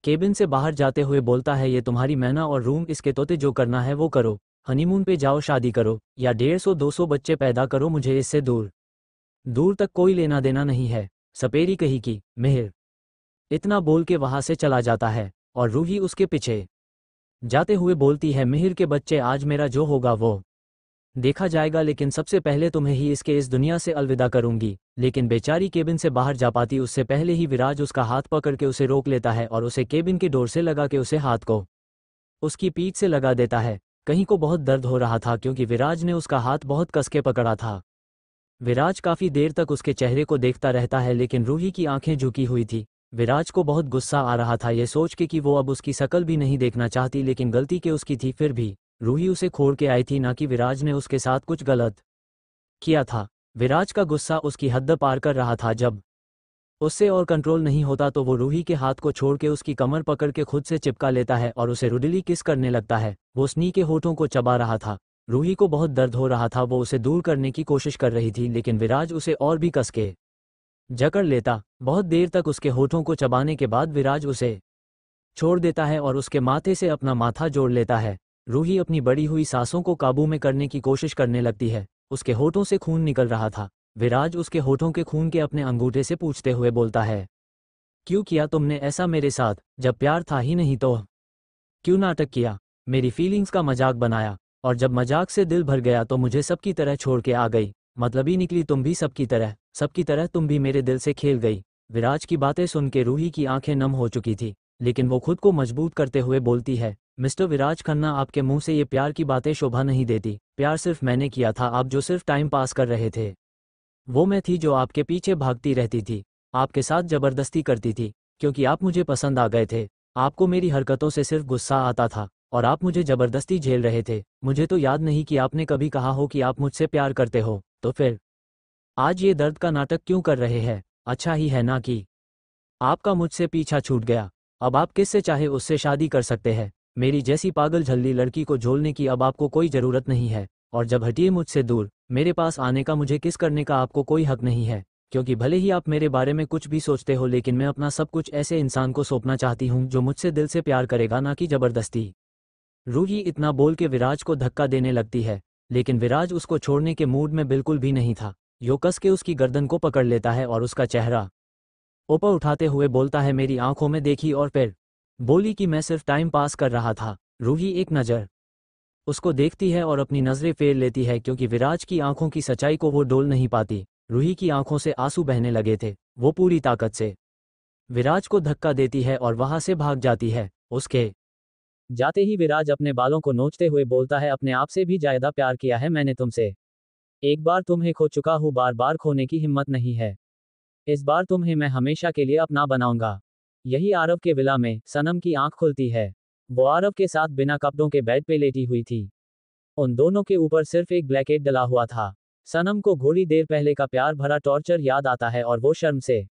केबिन से बाहर जाते हुए बोलता है, ये तुम्हारी मैना और रूम, इसके तोते जो करना है वो करो। हनीमून पे जाओ, शादी करो, या 150-200 बच्चे पैदा करो, मुझे इससे दूर दूर तक कोई लेना देना नहीं है। सपेरी कही की। मिहिर इतना बोल के वहां से चला जाता है और रूही उसके पीछे जाते हुए बोलती है, मिहिर के बच्चे, आज मेरा जो होगा वो देखा जाएगा, लेकिन सबसे पहले तुम्हें ही इसके इस दुनिया से अलविदा करूंगी। लेकिन बेचारी केबिन से बाहर जा पाती उससे पहले ही विराज उसका हाथ पकड़ के उसे रोक लेता है और उसे केबिन के डोर से लगा के उसे हाथ को उसकी पीठ से लगा देता है। कहीं को बहुत दर्द हो रहा था क्योंकि विराज ने उसका हाथ बहुत कस के पकड़ा था। विराज काफी देर तक उसके चेहरे को देखता रहता है लेकिन रूही की आंखें झुकी हुई थी। विराज को बहुत गुस्सा आ रहा था ये सोच के कि वो अब उसकी शकल भी नहीं देखना चाहती, लेकिन गलती के उसकी थी। फिर भी रूही उसे छोड़ के आई थी, ना कि विराज ने उसके साथ कुछ गलत किया था। विराज का गुस्सा उसकी हद पार कर रहा था। जब उससे और कंट्रोल नहीं होता तो वो रूही के हाथ को छोड़ के उसकी कमर पकड़ के खुद से चिपका लेता है और उसे रुडली किस करने लगता है। वो स्नी के होठों को चबा रहा था। रूही को बहुत दर्द हो रहा था। वो उसे दूर करने की कोशिश कर रही थी लेकिन विराज उसे और भी कस के जकड़ लेता। बहुत देर तक उसके होठों को चबाने के बाद विराज उसे छोड़ देता है और उसके माथे से अपना माथा जोड़ लेता है। रूही अपनी बड़ी हुई सांसों को काबू में करने की कोशिश करने लगती है। उसके होठों से खून निकल रहा था। विराज उसके होठों के खून के अपने अंगूठे से पूछते हुए बोलता है, क्यों किया तुमने ऐसा मेरे साथ? जब प्यार था ही नहीं तो क्यों नाटक किया? मेरी फीलिंग्स का मजाक बनाया, और जब मजाक से दिल भर गया तो मुझे सबकी तरह छोड़ के आ गई। मतलबी निकली तुम भी, सबकी तरह तुम भी मेरे दिल से खेल गई। विराज की बातें सुन के रूही की आंखें नम हो चुकी थी, लेकिन वो खुद को मजबूत करते हुए बोलती है, मिस्टर विराज खन्ना, आपके मुंह से ये प्यार की बातें शोभा नहीं देती। प्यार सिर्फ मैंने किया था, आप जो सिर्फ टाइम पास कर रहे थे। वो मैं थी जो आपके पीछे भागती रहती थी, आपके साथ जबरदस्ती करती थी, क्योंकि आप मुझे पसंद आ गए थे। आपको मेरी हरकतों से सिर्फ गुस्सा आता था और आप मुझे जबरदस्ती झेल रहे थे। मुझे तो याद नहीं कि आपने कभी कहा हो कि आप मुझसे प्यार करते हो। तो फिर आज ये दर्द का नाटक क्यों कर रहे हैं? अच्छा ही है ना कि आपका मुझसे पीछा छूट गया। अब आप किससे चाहे उससे शादी कर सकते हैं। मेरी जैसी पागल झल्ली लड़की को झोलने की अब आपको कोई ज़रूरत नहीं है। और जब हटिए मुझसे दूर, मेरे पास आने का, मुझे किस करने का आपको कोई हक नहीं है। क्योंकि भले ही आप मेरे बारे में कुछ भी सोचते हो, लेकिन मैं अपना सब कुछ ऐसे इंसान को सौंपना चाहती हूँ जो मुझसे दिल से प्यार करेगा, ना कि ज़बरदस्ती। रूही इतना बोल के विराज को धक्का देने लगती है, लेकिन विराज उसको छोड़ने के मूड में बिल्कुल भी नहीं था। यो कस के उसकी गर्दन को पकड़ लेता है और उसका चेहरा ऊपर उठाते हुए बोलता है, मेरी आंखों में देखी और फिर बोली कि मैं सिर्फ टाइम पास कर रहा था। रूही एक नज़र उसको देखती है और अपनी नज़रें फेर लेती है, क्योंकि विराज की आंखों की सच्चाई को वो डोल नहीं पाती। रूही की आंखों से आंसू बहने लगे थे। वो पूरी ताकत से विराज को धक्का देती है और वहां से भाग जाती है। उसके जाते ही विराज अपने बालों को नोचते हुए बोलता है, अपने आप से भी ज्यादा प्यार किया है मैंने तुमसे। एक बार तुम्हें खो चुका हूँ, बार बार खोने की हिम्मत नहीं है। इस बार तुम्हें मैं हमेशा के लिए अपना बनाऊंगा। यही आरव के विला में सनम की आंख खुलती है। वो आरव के साथ बिना कपड़ों के बेड पे लेटी हुई थी। उन दोनों के ऊपर सिर्फ एक ब्लैकेट डला हुआ था। सनम को थोड़ी देर पहले का प्यार भरा टॉर्चर याद आता है और वो शर्म से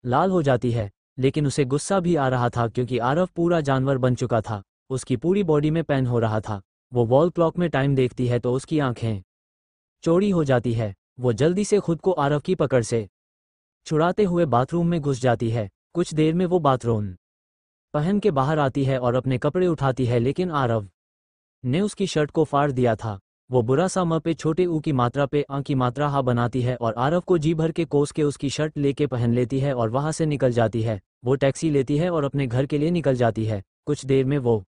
लाल हो जाती है, लेकिन उसे गुस्सा भी आ रहा था क्योंकि आरव पूरा जानवर बन चुका था। उसकी पूरी बॉडी में पेन हो रहा था। वो वॉल क्लॉक में टाइम देखती है तो उसकी आंखें चौड़ी हो जाती है। वो जल्दी से खुद को आरव की पकड़ से छुड़ाते हुए बाथरूम में घुस जाती है। कुछ देर में वो बाथरूम पहन के बाहर आती है और अपने कपड़े उठाती है, लेकिन आरव ने उसकी शर्ट को फाड़ दिया था। वो बुरा सा म पे छोटे ऊ की मात्रा पे आ की मात्रा हा बनाती है और आरव को जी भर के कोस के उसकी शर्ट लेके पहन लेती है और वहां से निकल जाती है। वो टैक्सी लेती है और अपने घर के लिए निकल जाती है। कुछ देर में वो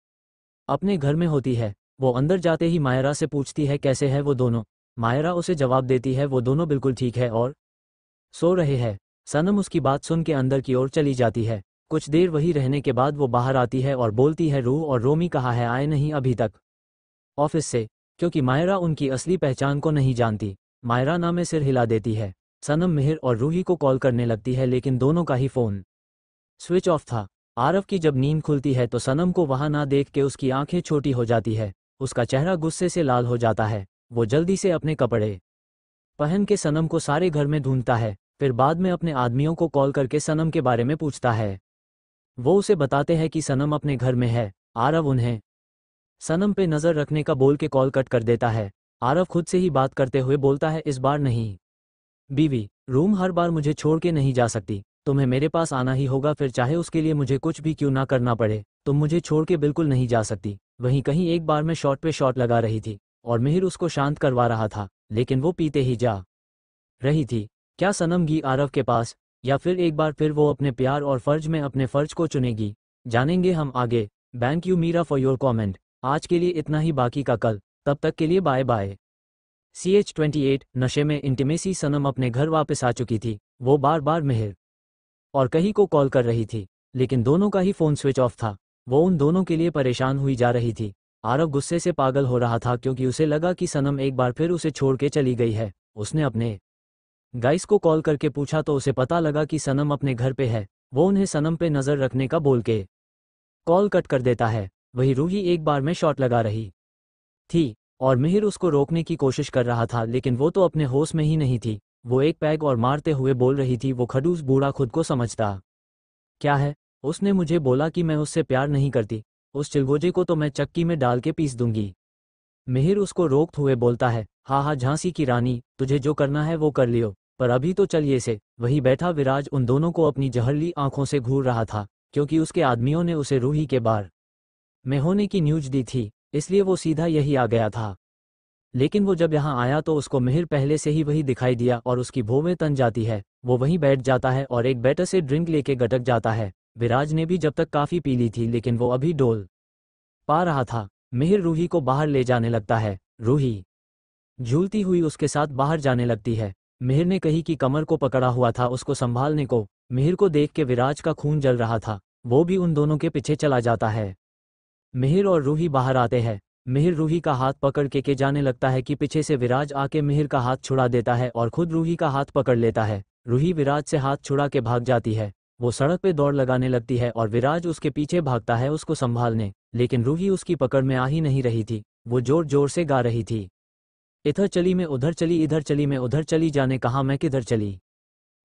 अपने घर में होती है। वो अंदर जाते ही मायरा से पूछती है कैसे है वो दोनों। मायरा उसे जवाब देती है वो दोनों बिल्कुल ठीक है और सो रहे हैं। सनम उसकी बात सुन के अंदर की ओर चली जाती है। कुछ देर वही रहने के बाद वो बाहर आती है और बोलती है रूह और रोमी कहाँ है, आए नहीं अभी तक ऑफिस से, क्योंकि मायरा उनकी असली पहचान को नहीं जानती। मायरा ना में सिर हिला देती है। सनम मिहिर और रूही को कॉल करने लगती है, लेकिन दोनों का ही फोन स्विच ऑफ था। आरव की जब नींद खुलती है तो सनम को वहां ना देख के उसकी आंखें छोटी हो जाती है। उसका चेहरा गुस्से से लाल हो जाता है। वो जल्दी से अपने कपड़े पहन के सनम को सारे घर में ढूंढता है। फिर बाद में अपने आदमियों को कॉल करके सनम के बारे में पूछता है। वो उसे बताते हैं कि सनम अपने घर में है। आरव उन्हें सनम पे नजर रखने का बोल के कॉल कट कर देता है। आरव खुद से ही बात करते हुए बोलता है इस बार नहीं बीवी, रूम हर बार मुझे छोड़ के नहीं जा सकती। तुम्हें मेरे पास आना ही होगा, फिर चाहे उसके लिए मुझे कुछ भी क्यों ना करना पड़े। तुम मुझे छोड़ के बिल्कुल नहीं जा सकती। वहीं कहीं एक बार मैं शॉट पे शॉट लगा रही थी और मिहिर उसको शांत करवा रहा था, लेकिन वो पीते ही जा रही थी। क्या सनम गी आरव के पास, या फिर एक बार फिर वो अपने प्यार और फर्ज में अपने फर्ज को चुनेगी? जानेंगे हम आगे। Thank you Meera for your comment. आज के लिए इतना ही, बाकी का कल। तब तक के लिए बाय बाय। CH28 नशे में इंटीमेसी। सनम अपने घर वापस आ चुकी थी। वो बार बार मिहिर और कहीं को कॉल कर रही थी, लेकिन दोनों का ही फोन स्विच ऑफ था। वो उन दोनों के लिए परेशान हुई जा रही थी। आरव गुस्से से पागल हो रहा था क्योंकि उसे लगा कि सनम एक बार फिर उसे छोड़ के चली गई है। उसने अपने गाइस को कॉल करके पूछा तो उसे पता लगा कि सनम अपने घर पे है। वो उन्हें सनम पे नजर रखने का बोल के कॉल कट कर देता है। वही रूही एक बार में शॉट लगा रही थी और मिहिर उसको रोकने की कोशिश कर रहा था, लेकिन वो तो अपने होश में ही नहीं थी। वो एक पैग और मारते हुए बोल रही थी वो खड़ूस बूढ़ा खुद को समझता क्या है। उसने मुझे बोला कि मैं उससे प्यार नहीं करती। उस चिलगोजे को तो मैं चक्की में डाल के पीस दूंगी। मिहिर उसको रोकते हुए बोलता है हाँ हाँ झांसी की रानी, तुझे जो करना है वो कर लियो, पर अभी तो चलिए से। वही बैठा विराज उन दोनों को अपनी जहरली आंखों से घूर रहा था, क्योंकि उसके आदमियों ने उसे रूही के बार में होने की न्यूज दी थी, इसलिए वो सीधा यही आ गया था। लेकिन वो जब यहाँ आया तो उसको मिहिर पहले से ही वही दिखाई दिया और उसकी भौवें तन जाती है। वो वहीं बैठ जाता है और एक बैटर से ड्रिंक लेके गटक जाता है। विराज ने भी जब तक काफ़ी पी ली थी, लेकिन वो अभी डोल पा रहा था। मिहिर रूही को बाहर ले जाने लगता है। रूही झूलती हुई उसके साथ बाहर जाने लगती है। मिहिर ने कहीं की कमर को पकड़ा हुआ था उसको संभालने को। मिहिर को देख के विराज का खून जल रहा था। वो भी उन दोनों के पीछे चला जाता है। मिहिर और रूही बाहर आते हैं। मिहिर रूही का हाथ पकड़ के जाने लगता है कि पीछे से विराज आके मिहिर का हाथ छुड़ा देता है और खुद रूही का हाथ पकड़ लेता है। रूही विराज से हाथ छुड़ा के भाग जाती है। वो सड़क पे दौड़ लगाने लगती है और विराज उसके पीछे भागता है उसको संभालने, लेकिन रूही उसकी पकड़ में आ ही नहीं रही थी। वो जोर जोर से गा रही थी इधर चली मैं उधर चली, इधर चली मैं उधर चली, जाने कहाँ मैं किधर चली।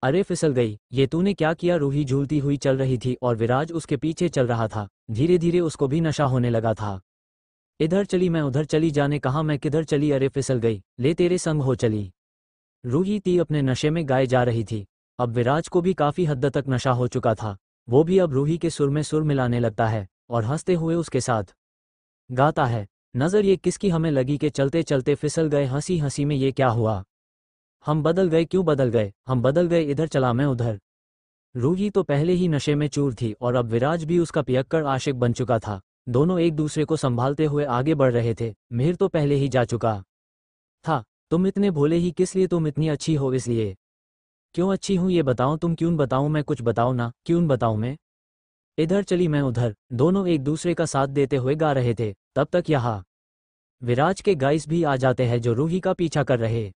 अरे फिसल गई, ये तूने क्या किया। रूही झूलती हुई चल रही थी और विराज उसके पीछे चल रहा था। धीरे धीरे उसको भी नशा होने लगा था। इधर चली मैं उधर चली, जाने कहाँ मैं किधर चली, अरे फिसल गई, ले तेरे संग हो चली। रूही थी अपने नशे में गाए जा रही थी। अब विराज को भी काफी हद तक नशा हो चुका था। वो भी अब रूही के सुर में सुर मिलाने लगता है और हंसते हुए उसके साथ गाता है। नजर ये किसकी हमें लगी कि चलते चलते फिसल गए, हंसी हंसी में ये क्या हुआ। हम बदल गए, क्यों बदल गए, हम बदल गए, इधर चला मैं उधर। रूही तो पहले ही नशे में चूर थी और अब विराज भी उसका पियक्कड़ आशिक बन चुका था। दोनों एक दूसरे को संभालते हुए आगे बढ़ रहे थे। मिहिर तो पहले ही जा चुका था। तुम इतने भोले ही किस लिए, तुम इतनी अच्छी हो इसलिए। क्यों अच्छी हूँ ये बताओ तुम, क्यों बताऊँ मैं, कुछ बताओ ना, क्यों बताऊँ मैं। इधर चली मैं उधर। दोनों एक दूसरे का साथ देते हुए गा रहे थे। तब तक यहाँ विराज के गाइस भी आ जाते हैं जो रूही का पीछा कर रहे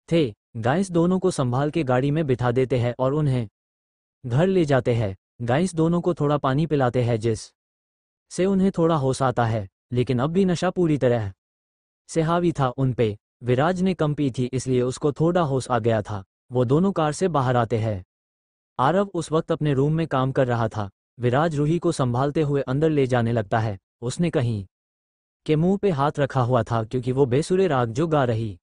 थे। गाइस दोनों को संभाल के गाड़ी में बिठा देते हैं और उन्हें घर ले जाते हैं। गाइस दोनों को थोड़ा पानी पिलाते हैं, जिस से उन्हें थोड़ा होश आता है, लेकिन अब भी नशा पूरी तरह से हावी था उन पे। विराज ने कम पी थी इसलिए उसको थोड़ा होश आ गया था। वो दोनों कार से बाहर आते हैं। आरव उस वक्त अपने रूम में काम कर रहा था। विराज रूही को संभालते हुए अंदर ले जाने लगता है। उसने कहीं के मुंह पे हाथ रखा हुआ था क्योंकि वो बेसुरे राग जो गा रही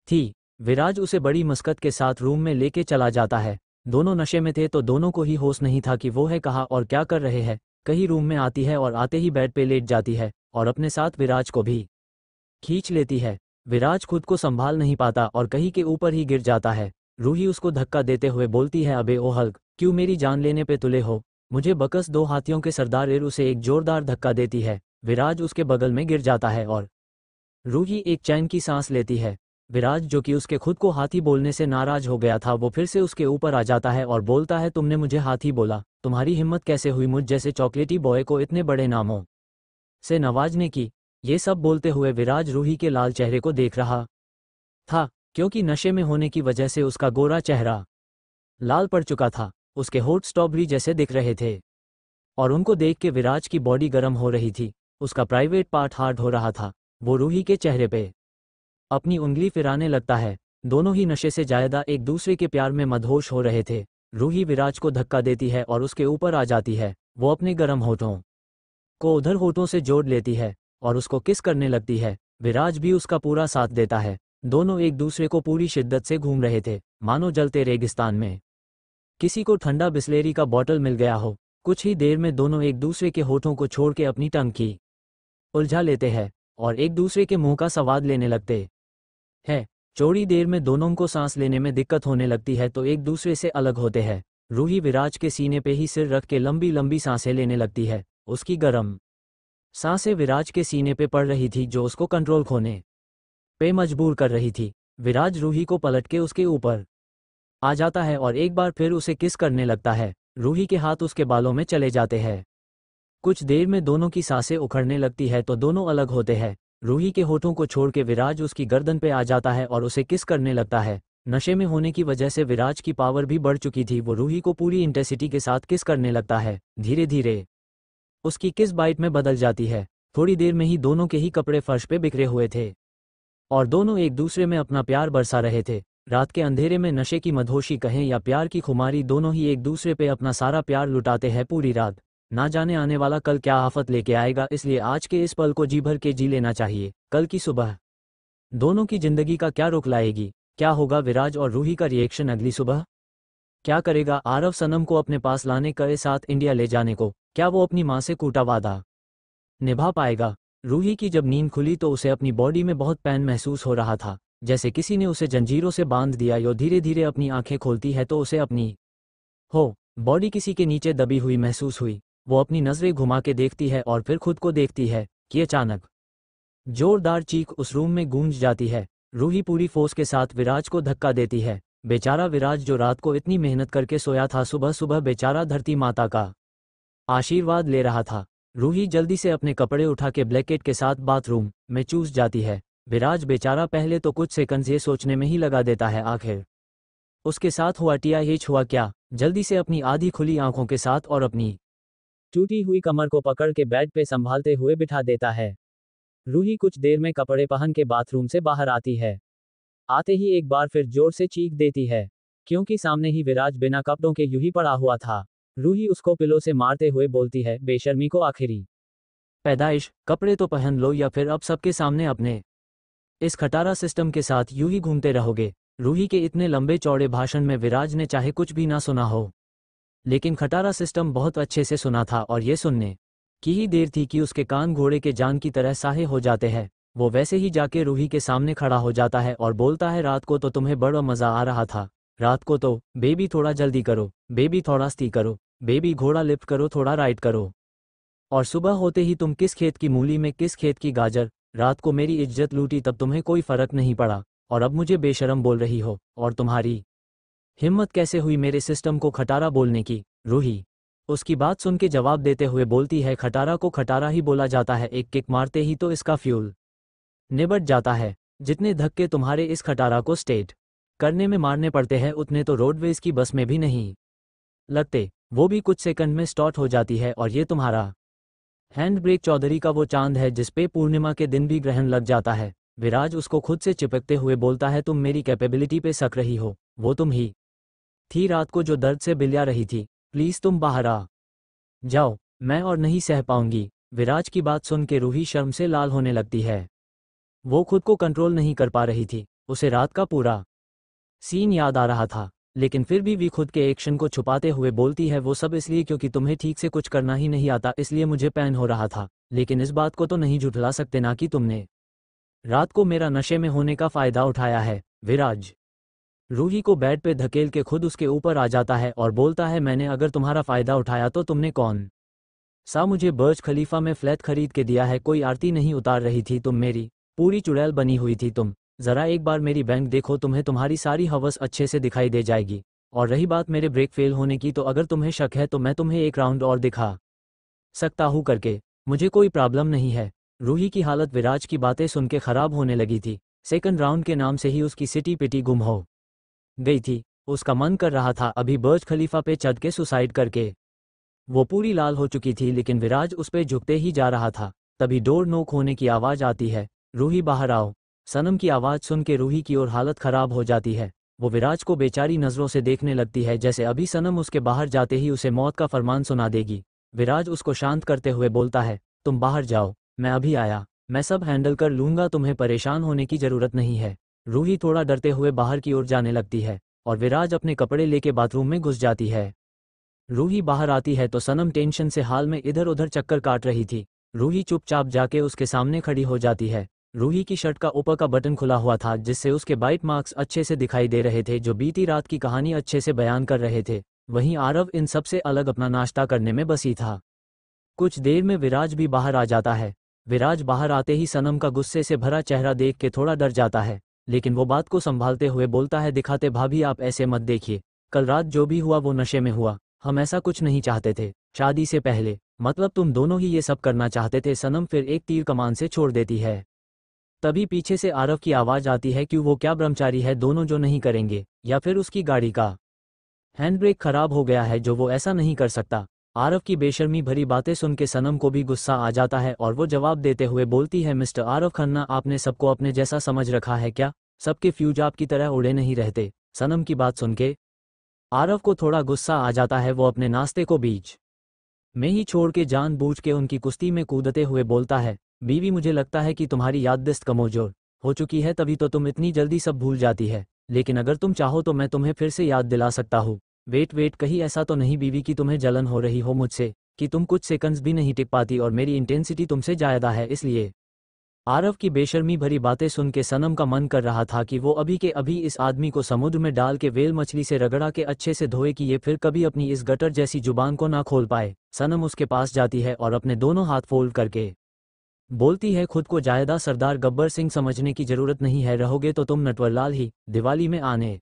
थी। विराज उसे बड़ी मस्कत के साथ रूम में लेके चला जाता है। दोनों नशे में थे तो दोनों को ही होश नहीं था कि वो है कहाँ और क्या कर रहे हैं। कहीं रूम में आती है और आते ही बेड पे लेट जाती है और अपने साथ विराज को भी खींच लेती है। विराज खुद को संभाल नहीं पाता और कहीं के ऊपर ही गिर जाता है। रूही उसको धक्का देते हुए बोलती है, अबे ओ हल्क, क्यों मेरी जान लेने पे तुले हो? मुझे बकस। दो हाथियों के सरदार एर उसे एक जोरदार धक्का देती है। विराज उसके बगल में गिर जाता है और रूही एक चैन की सांस लेती है। विराज जो कि उसके खुद को हाथी बोलने से नाराज हो गया था वो फिर से उसके ऊपर आ जाता है और बोलता है, तुमने मुझे हाथी बोला? तुम्हारी हिम्मत कैसे हुई मुझ जैसे चॉकलेटी बॉय को इतने बड़े नामों से नवाजने की? ये सब बोलते हुए विराज रूही के लाल चेहरे को देख रहा था, क्योंकि नशे में होने की वजह से उसका गोरा चेहरा लाल पड़ चुका था। उसके होठ स्ट्रॉबेरी जैसे दिख रहे थे और उनको देख के विराज की बॉडी गर्म हो रही थी। उसका प्राइवेट पार्ट हार्ड हो रहा था। वो रूही के चेहरे पे अपनी उंगली फिराने लगता है। दोनों ही नशे से ज्यादा एक दूसरे के प्यार में मदहोश हो रहे थे। रूही विराज को धक्का देती है और उसके ऊपर आ जाती है। वो अपने गर्म होठों को उधर होठों से जोड़ लेती है और उसको किस करने लगती है। विराज भी उसका पूरा साथ देता है। दोनों एक दूसरे को पूरी शिद्दत से घूम रहे थे, मानो जलते रेगिस्तान में किसी को ठंडा बिस्लेरी का बॉटल मिल गया हो। कुछ ही देर में दोनों एक दूसरे के होठों को छोड़ के अपनी टंग की उलझा लेते हैं और एक दूसरे के मुंह का स्वाद लेने लगते हैं। थोड़ी देर में दोनों को सांस लेने में दिक्कत होने लगती है तो एक दूसरे से अलग होते हैं। रूही विराज के सीने पे ही सिर रख के लंबी लंबी सांसें लेने लगती है। उसकी गर्म सांसें विराज के सीने पे पड़ रही थी जो उसको कंट्रोल खोने पे मजबूर कर रही थी। विराज रूही को पलट के उसके ऊपर आ जाता है और एक बार फिर उसे किस करने लगता है। रूही के हाथ उसके बालों में चले जाते हैं। कुछ देर में दोनों की सांसें उखड़ने लगती है तो दोनों अलग होते हैं। रूही के होठों को छोड़ के विराज उसकी गर्दन पे आ जाता है और उसे किस करने लगता है। नशे में होने की वजह से विराज की पावर भी बढ़ चुकी थी। वो रूही को पूरी इंटेंसिटी के साथ किस करने लगता है। धीरे धीरे उसकी किस बाइट में बदल जाती है। थोड़ी देर में ही दोनों के ही कपड़े फर्श पे बिखरे हुए थे और दोनों एक दूसरे में अपना प्यार बरसा रहे थे। रात के अंधेरे में नशे की मदहोशी कहें या प्यार की खुमारी, दोनों ही एक दूसरे पे अपना सारा प्यार लुटाते हैं पूरी रात। ना जाने आने वाला कल क्या आफत लेके आएगा, इसलिए आज के इस पल को जी भर के जी लेना चाहिए। कल की सुबह दोनों की जिंदगी का क्या रुख लाएगी? क्या होगा विराज और रूही का रिएक्शन अगली सुबह? क्या करेगा आरव सनम को अपने पास लाने के साथ इंडिया ले जाने को? क्या वो अपनी मां से कूटा वादा निभा पाएगा? रूही की जब नींद खुली तो उसे अपनी बॉडी में बहुत पेन महसूस हो रहा था, जैसे किसी ने उसे जंजीरों से बांध दिया। यो धीरे धीरे अपनी आंखें खोलती है तो उसे अपनी बॉडी किसी के नीचे दबी हुई महसूस हुई। वो अपनी नजरें घुमा के देखती है और फिर खुद को देखती है कि अचानक जोरदार चीख उस रूम में गूंज जाती है। रूही पूरी फोर्स के साथ विराज को धक्का देती है। बेचारा विराज जो रात को इतनी मेहनत करके सोया था, सुबह सुबह बेचारा धरती माता का आशीर्वाद ले रहा था। रूही जल्दी से अपने कपड़े उठा के ब्लैंकेट के साथ बाथरूम में चूस जाती है। विराज बेचारा पहले तो कुछ सेकंड ये सोचने में ही लगा देता है आखिर उसके साथ हुआ टीआईएच हुआ क्या। जल्दी से अपनी आधी खुली आंखों के साथ और अपनी टूटी हुई कमर को पकड़ के बेड पे संभालते हुए बिठा देता है। रूही कुछ देर में कपड़े पहन के बाथरूम से बाहर आती है। आते ही एक बार फिर जोर से चीख देती है, क्योंकि सामने ही विराज बिना कपड़ों के यूं ही पड़ा हुआ था। रूही उसको पिलो से मारते हुए बोलती है, बेशर्मी को आखिरी पैदाइश, कपड़े तो पहन लो या फिर अब सबके सामने अपने इस खटारा सिस्टम के साथ यूं ही घूमते रहोगे। रूही के इतने लंबे चौड़े भाषण में विराज ने चाहे कुछ भी ना सुना हो, लेकिन खटारा सिस्टम बहुत अच्छे से सुना था और ये सुनने की ही देर थी कि उसके कान घोड़े के जान की तरह साहे हो जाते हैं। वो वैसे ही जाके रूही के सामने खड़ा हो जाता है और बोलता है, रात को तो तुम्हें बड़ा मजा आ रहा था। रात को तो बेबी थोड़ा जल्दी करो, बेबी थोड़ा स्ती करो, बेबी घोड़ा लिफ्ट करो, थोड़ा राइड करो। और सुबह होते ही तुम किस खेत की मूली में किस खेत की गाजर। रात को मेरी इज्जत लूटी तब तुम्हें कोई फर्क नहीं पड़ा और अब मुझे बेशरम बोल रही हो। और तुम्हारी हिम्मत कैसे हुई मेरे सिस्टम को खटारा बोलने की? रूही उसकी बात सुन के जवाब देते हुए बोलती है, खटारा को खटारा ही बोला जाता है। एक किक मारते ही तो इसका फ्यूल निबट जाता है। जितने धक्के तुम्हारे इस खटारा को स्टेट करने में मारने पड़ते हैं उतने तो रोडवेज की बस में भी नहीं लगते। वो भी कुछ सेकंड में स्टार्ट हो जाती है और ये तुम्हारा हैंडब्रेक चौधरी का वो चांद है जिस पे पूर्णिमा के दिन भी ग्रहण लग जाता है। विराज उसको खुद से चिपकते हुए बोलता है, तुम मेरी कैपेबिलिटी पे शक रही हो, वो तुम ही थी रात को जो दर्द से बिलिया रही थी, प्लीज तुम बाहर आ जाओ, मैं और नहीं सह पाऊंगी। विराज की बात सुन के रूही शर्म से लाल होने लगती है। वो खुद को कंट्रोल नहीं कर पा रही थी, उसे रात का पूरा सीन याद आ रहा था, लेकिन फिर भी खुद के एक्शन को छुपाते हुए बोलती है, वो सब इसलिए क्योंकि तुम्हें ठीक से कुछ करना ही नहीं आता, इसलिए मुझे पेन हो रहा था, लेकिन इस बात को तो नहीं झुठला सकते ना कि तुमने रात को मेरा नशे में होने का फायदा उठाया है। विराज रूही को बेड पे धकेल के खुद उसके ऊपर आ जाता है और बोलता है, मैंने अगर तुम्हारा फायदा उठाया तो तुमने कौन सा मुझे बर्ज खलीफा में फ्लैट खरीद के दिया है, कोई आरती नहीं उतार रही थी तुम, मेरी पूरी चुड़ैल बनी हुई थी तुम। जरा एक बार मेरी बैंक देखो, तुम्हें तुम्हारी सारी हवस अच्छे से दिखाई दे जाएगी। और रही बात मेरे ब्रेक फेल होने की, तो अगर तुम्हें शक है तो मैं तुम्हें एक राउंड और दिखा सकता हूँ करके, मुझे कोई प्रॉब्लम नहीं है। रूही की हालत विराज की बातें सुन के खराब होने लगी थी। सेकंड राउंड के नाम से ही उसकी सिटी पिटी गुम हो गई थी। उसका मन कर रहा था अभी बर्ज खलीफा पे चढ़ के सुसाइड करके। वो पूरी लाल हो चुकी थी, लेकिन विराज उस पे झुकते ही जा रहा था। तभी डोर नोक होने की आवाज आती है, रूही बाहर आओ। सनम की आवाज सुन के रूही की और हालत खराब हो जाती है। वो विराज को बेचारी नजरों से देखने लगती है, जैसे अभी सनम उसके बाहर जाते ही उसे मौत का फरमान सुना देगी। विराज उसको शांत करते हुए बोलता है, तुम बाहर जाओ, मैं अभी आया, मैं सब हैंडल कर लूंगा, तुम्हें परेशान होने की जरूरत नहीं है। रूही थोड़ा डरते हुए बाहर की ओर जाने लगती है और विराज अपने कपड़े लेके बाथरूम में घुस जाती है। रूही बाहर आती है तो सनम टेंशन से हाल में इधर उधर चक्कर काट रही थी। रूही चुपचाप जाके उसके सामने खड़ी हो जाती है। रूही की शर्ट का ऊपर का बटन खुला हुआ था, जिससे उसके बाइट मार्क्स अच्छे से दिखाई दे रहे थे, जो बीती रात की कहानी अच्छे से बयान कर रहे थे। वहीं आरव इन सब से अलग अपना नाश्ता करने में बसी था। कुछ देर में विराज भी बाहर आ जाता है। विराज बाहर आते ही सनम का गुस्से से भरा चेहरा देख के थोड़ा डर जाता है, लेकिन वो बात को संभालते हुए बोलता है, दिखाते भाभी आप ऐसे मत देखिए, कल रात जो भी हुआ वो नशे में हुआ, हम ऐसा कुछ नहीं चाहते थे शादी से पहले, मतलब तुम दोनों ही ये सब करना चाहते थे। सनम फिर एक तीर कमान से छोड़ देती है। तभी पीछे से आरव की आवाज आती है, क्यों वो क्या ब्रह्मचारी है दोनों जो नहीं करेंगे, या फिर उसकी गाड़ी का हैंडब्रेक खराब हो गया है जो वो ऐसा नहीं कर सकता। आरव की बेशर्मी भरी बातें सुन के सनम को भी गुस्सा आ जाता है और वो जवाब देते हुए बोलती है, मिस्टर आरव खन्ना, आपने सबको अपने जैसा समझ रखा है क्या? सबके फ्यूज आपकी तरह उड़े नहीं रहते। सनम की बात सुन के आरव को थोड़ा गुस्सा आ जाता है। वो अपने नाश्ते को बीच में ही छोड़ के जानबूझ के उनकी कुश्ती में कूदते हुए बोलता है, बीवी मुझे लगता है कि तुम्हारी याददाश्त कमजोर हो चुकी है, तभी तो तुम इतनी जल्दी सब भूल जाती है, लेकिन अगर तुम चाहो तो मैं तुम्हें फिर से याद दिला सकता हूँ। वेट कहीं ऐसा तो नहीं बीवी कि तुम्हें जलन हो रही हो मुझसे, कि तुम कुछ सेकंड्स भी नहीं टिक पाती और मेरी इंटेंसिटी तुमसे ज़्यादा है इसलिए। आरव की बेशर्मी भरी बातें सुन के सनम का मन कर रहा था कि वो अभी के अभी इस आदमी को समुद्र में डाल के वेल मछली से रगड़ा के अच्छे से धोए कि ये फिर कभी अपनी इस गटर जैसी जुबान को ना खोल पाए। सनम उसके पास जाती है और अपने दोनों हाथ फोल्ड करके बोलती है, खुद को जायदा सरदार गब्बर सिंह समझने की जरूरत नहीं है, रहोगे तो तुम नटवरलाल ही। दिवाली में आने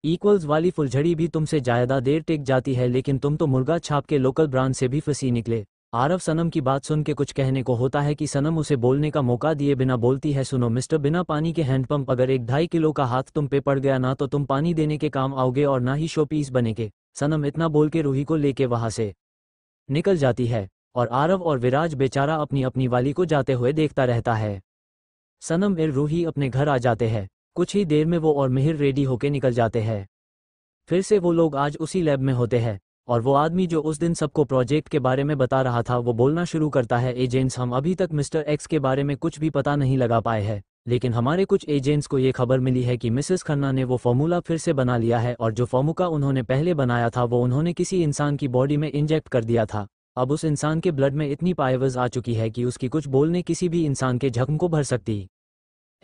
इक्वल्स वाली फुलझड़ी भी तुमसे ज्यादा देर टिक जाती है, लेकिन तुम तो मुर्गा छाप के लोकल ब्रांड से भी फंसी निकले। आरव सनम की बात सुन के कुछ कहने को होता है कि सनम उसे बोलने का मौका दिए बिना बोलती है, सुनो मिस्टर, बिना पानी के हैंडपंप, अगर 1-2.5 किलो का हाथ तुम पे पड़ गया ना तो तुम पानी देने के काम आओगे और ना ही शो पीस बनेगे। सनम इतना बोल के रूही को लेके वहां से निकल जाती है और आरव और विराज बेचारा अपनी अपनी वाली को जाते हुए देखता रहता है। सनम और रूही अपने घर आ जाते हैं। कुछ ही देर में वो और मिहिर रेडी होके निकल जाते हैं। फिर से वो लोग आज उसी लैब में होते हैं और वो आदमी जो उस दिन सबको प्रोजेक्ट के बारे में बता रहा था वो बोलना शुरू करता है, एजेंट्स, हम अभी तक मिस्टर एक्स के बारे में कुछ भी पता नहीं लगा पाए हैं, लेकिन हमारे कुछ एजेंट्स को ये खबर मिली है कि मिसेस खन्ना ने वो फॉर्मूला फिर से बना लिया है और जो फॉर्मूला उन्होंने पहले बनाया था वो उन्होंने किसी इंसान की बॉडी में इंजेक्ट कर दिया था। अब उस इंसान के ब्लड में इतनी पावर्स आ चुकी है कि उसकी कुछ बोलने किसी भी इंसान के जख्म को भर सकती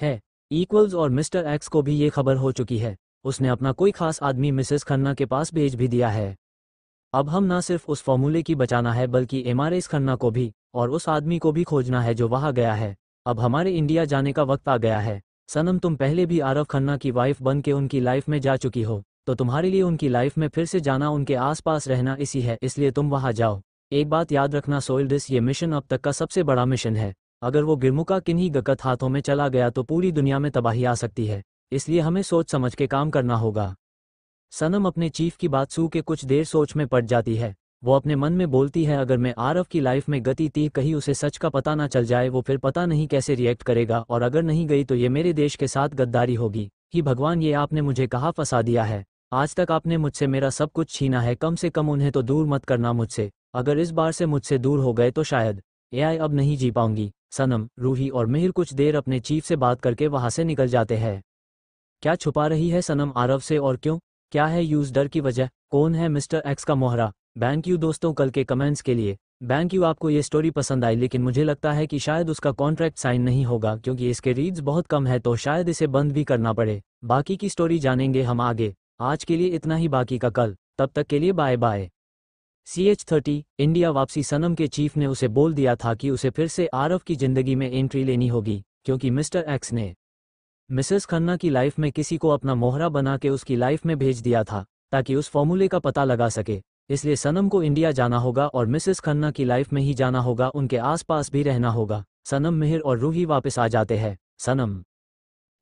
है। इक्वल्स और मिस्टर एक्स को भी ये खबर हो चुकी है। उसने अपना कोई खास आदमी मिसेस खन्ना के पास भेज भी दिया है। अब हम ना सिर्फ उस फॉर्मूले की बचाना है बल्कि एमआरएस खन्ना को भी और उस आदमी को भी खोजना है जो वहां गया है। अब हमारे इंडिया जाने का वक्त आ गया है। सनम, तुम पहले भी आरव खन्ना की वाइफ बन के उनकी लाइफ में जा चुकी हो, तो तुम्हारे लिए उनकी लाइफ में फिर से जाना, उनके आसपास रहना इसी है, इसलिए तुम वहां जाओ। एक बात याद रखना सोल्डिस, ये मिशन अब तक का सबसे बड़ा मिशन है। अगर वो गिरमुका किन्हीं गलत हाथों में चला गया तो पूरी दुनिया में तबाही आ सकती है, इसलिए हमें सोच समझ के काम करना होगा। सनम अपने चीफ की बात सू के कुछ देर सोच में पड़ जाती है वो अपने मन में बोलती है अगर मैं आरव की लाइफ में गति थी कहीं उसे सच का पता ना चल जाए वो फिर पता नहीं कैसे रिएक्ट करेगा और अगर नहीं गई तो ये मेरे देश के साथ गद्दारी होगी। ही भगवान ये आपने मुझे कहाँ फंसा दिया है। आज तक आपने मुझसे मेरा सब कुछ छीना है कम से कम उन्हें तो दूर मत करना मुझसे। अगर इस बार से मुझसे दूर हो गए तो शायद एआई अब नहीं जी पाऊंगी। सनम, रूही और मिहिर कुछ देर अपने चीफ से बात करके वहां से निकल जाते हैं। क्या छुपा रही है सनम आरव से और क्यों? क्या है यूज डर की वजह? कौन है मिस्टर एक्स का मोहरा? थैंक यू दोस्तों कल के कमेंट्स के लिए। Thank you. आपको ये स्टोरी पसंद आई लेकिन मुझे लगता है कि शायद उसका कॉन्ट्रैक्ट साइन नहीं होगा क्योंकि इसके रीड्स बहुत कम है तो शायद इसे बंद भी करना पड़े। बाकी की स्टोरी जानेंगे हम आगे। आज के लिए इतना ही, बाकी का कल। तब तक के लिए बाय बाय। CH30 इंडिया वापसी। सनम के चीफ ने उसे बोल दिया था कि उसे फिर से आरव की जिंदगी में एंट्री लेनी होगी क्योंकि मिस्टर एक्स ने मिसेस खन्ना की लाइफ में किसी को अपना मोहरा बना के उसकी लाइफ में भेज दिया था ताकि उस फॉर्मूले का पता लगा सके। इसलिए सनम को इंडिया जाना होगा और मिसेस खन्ना की लाइफ में ही जाना होगा, उनके आसपास भी रहना होगा। सनम, मिहिर और रूही वापस आ जाते हैं। सनम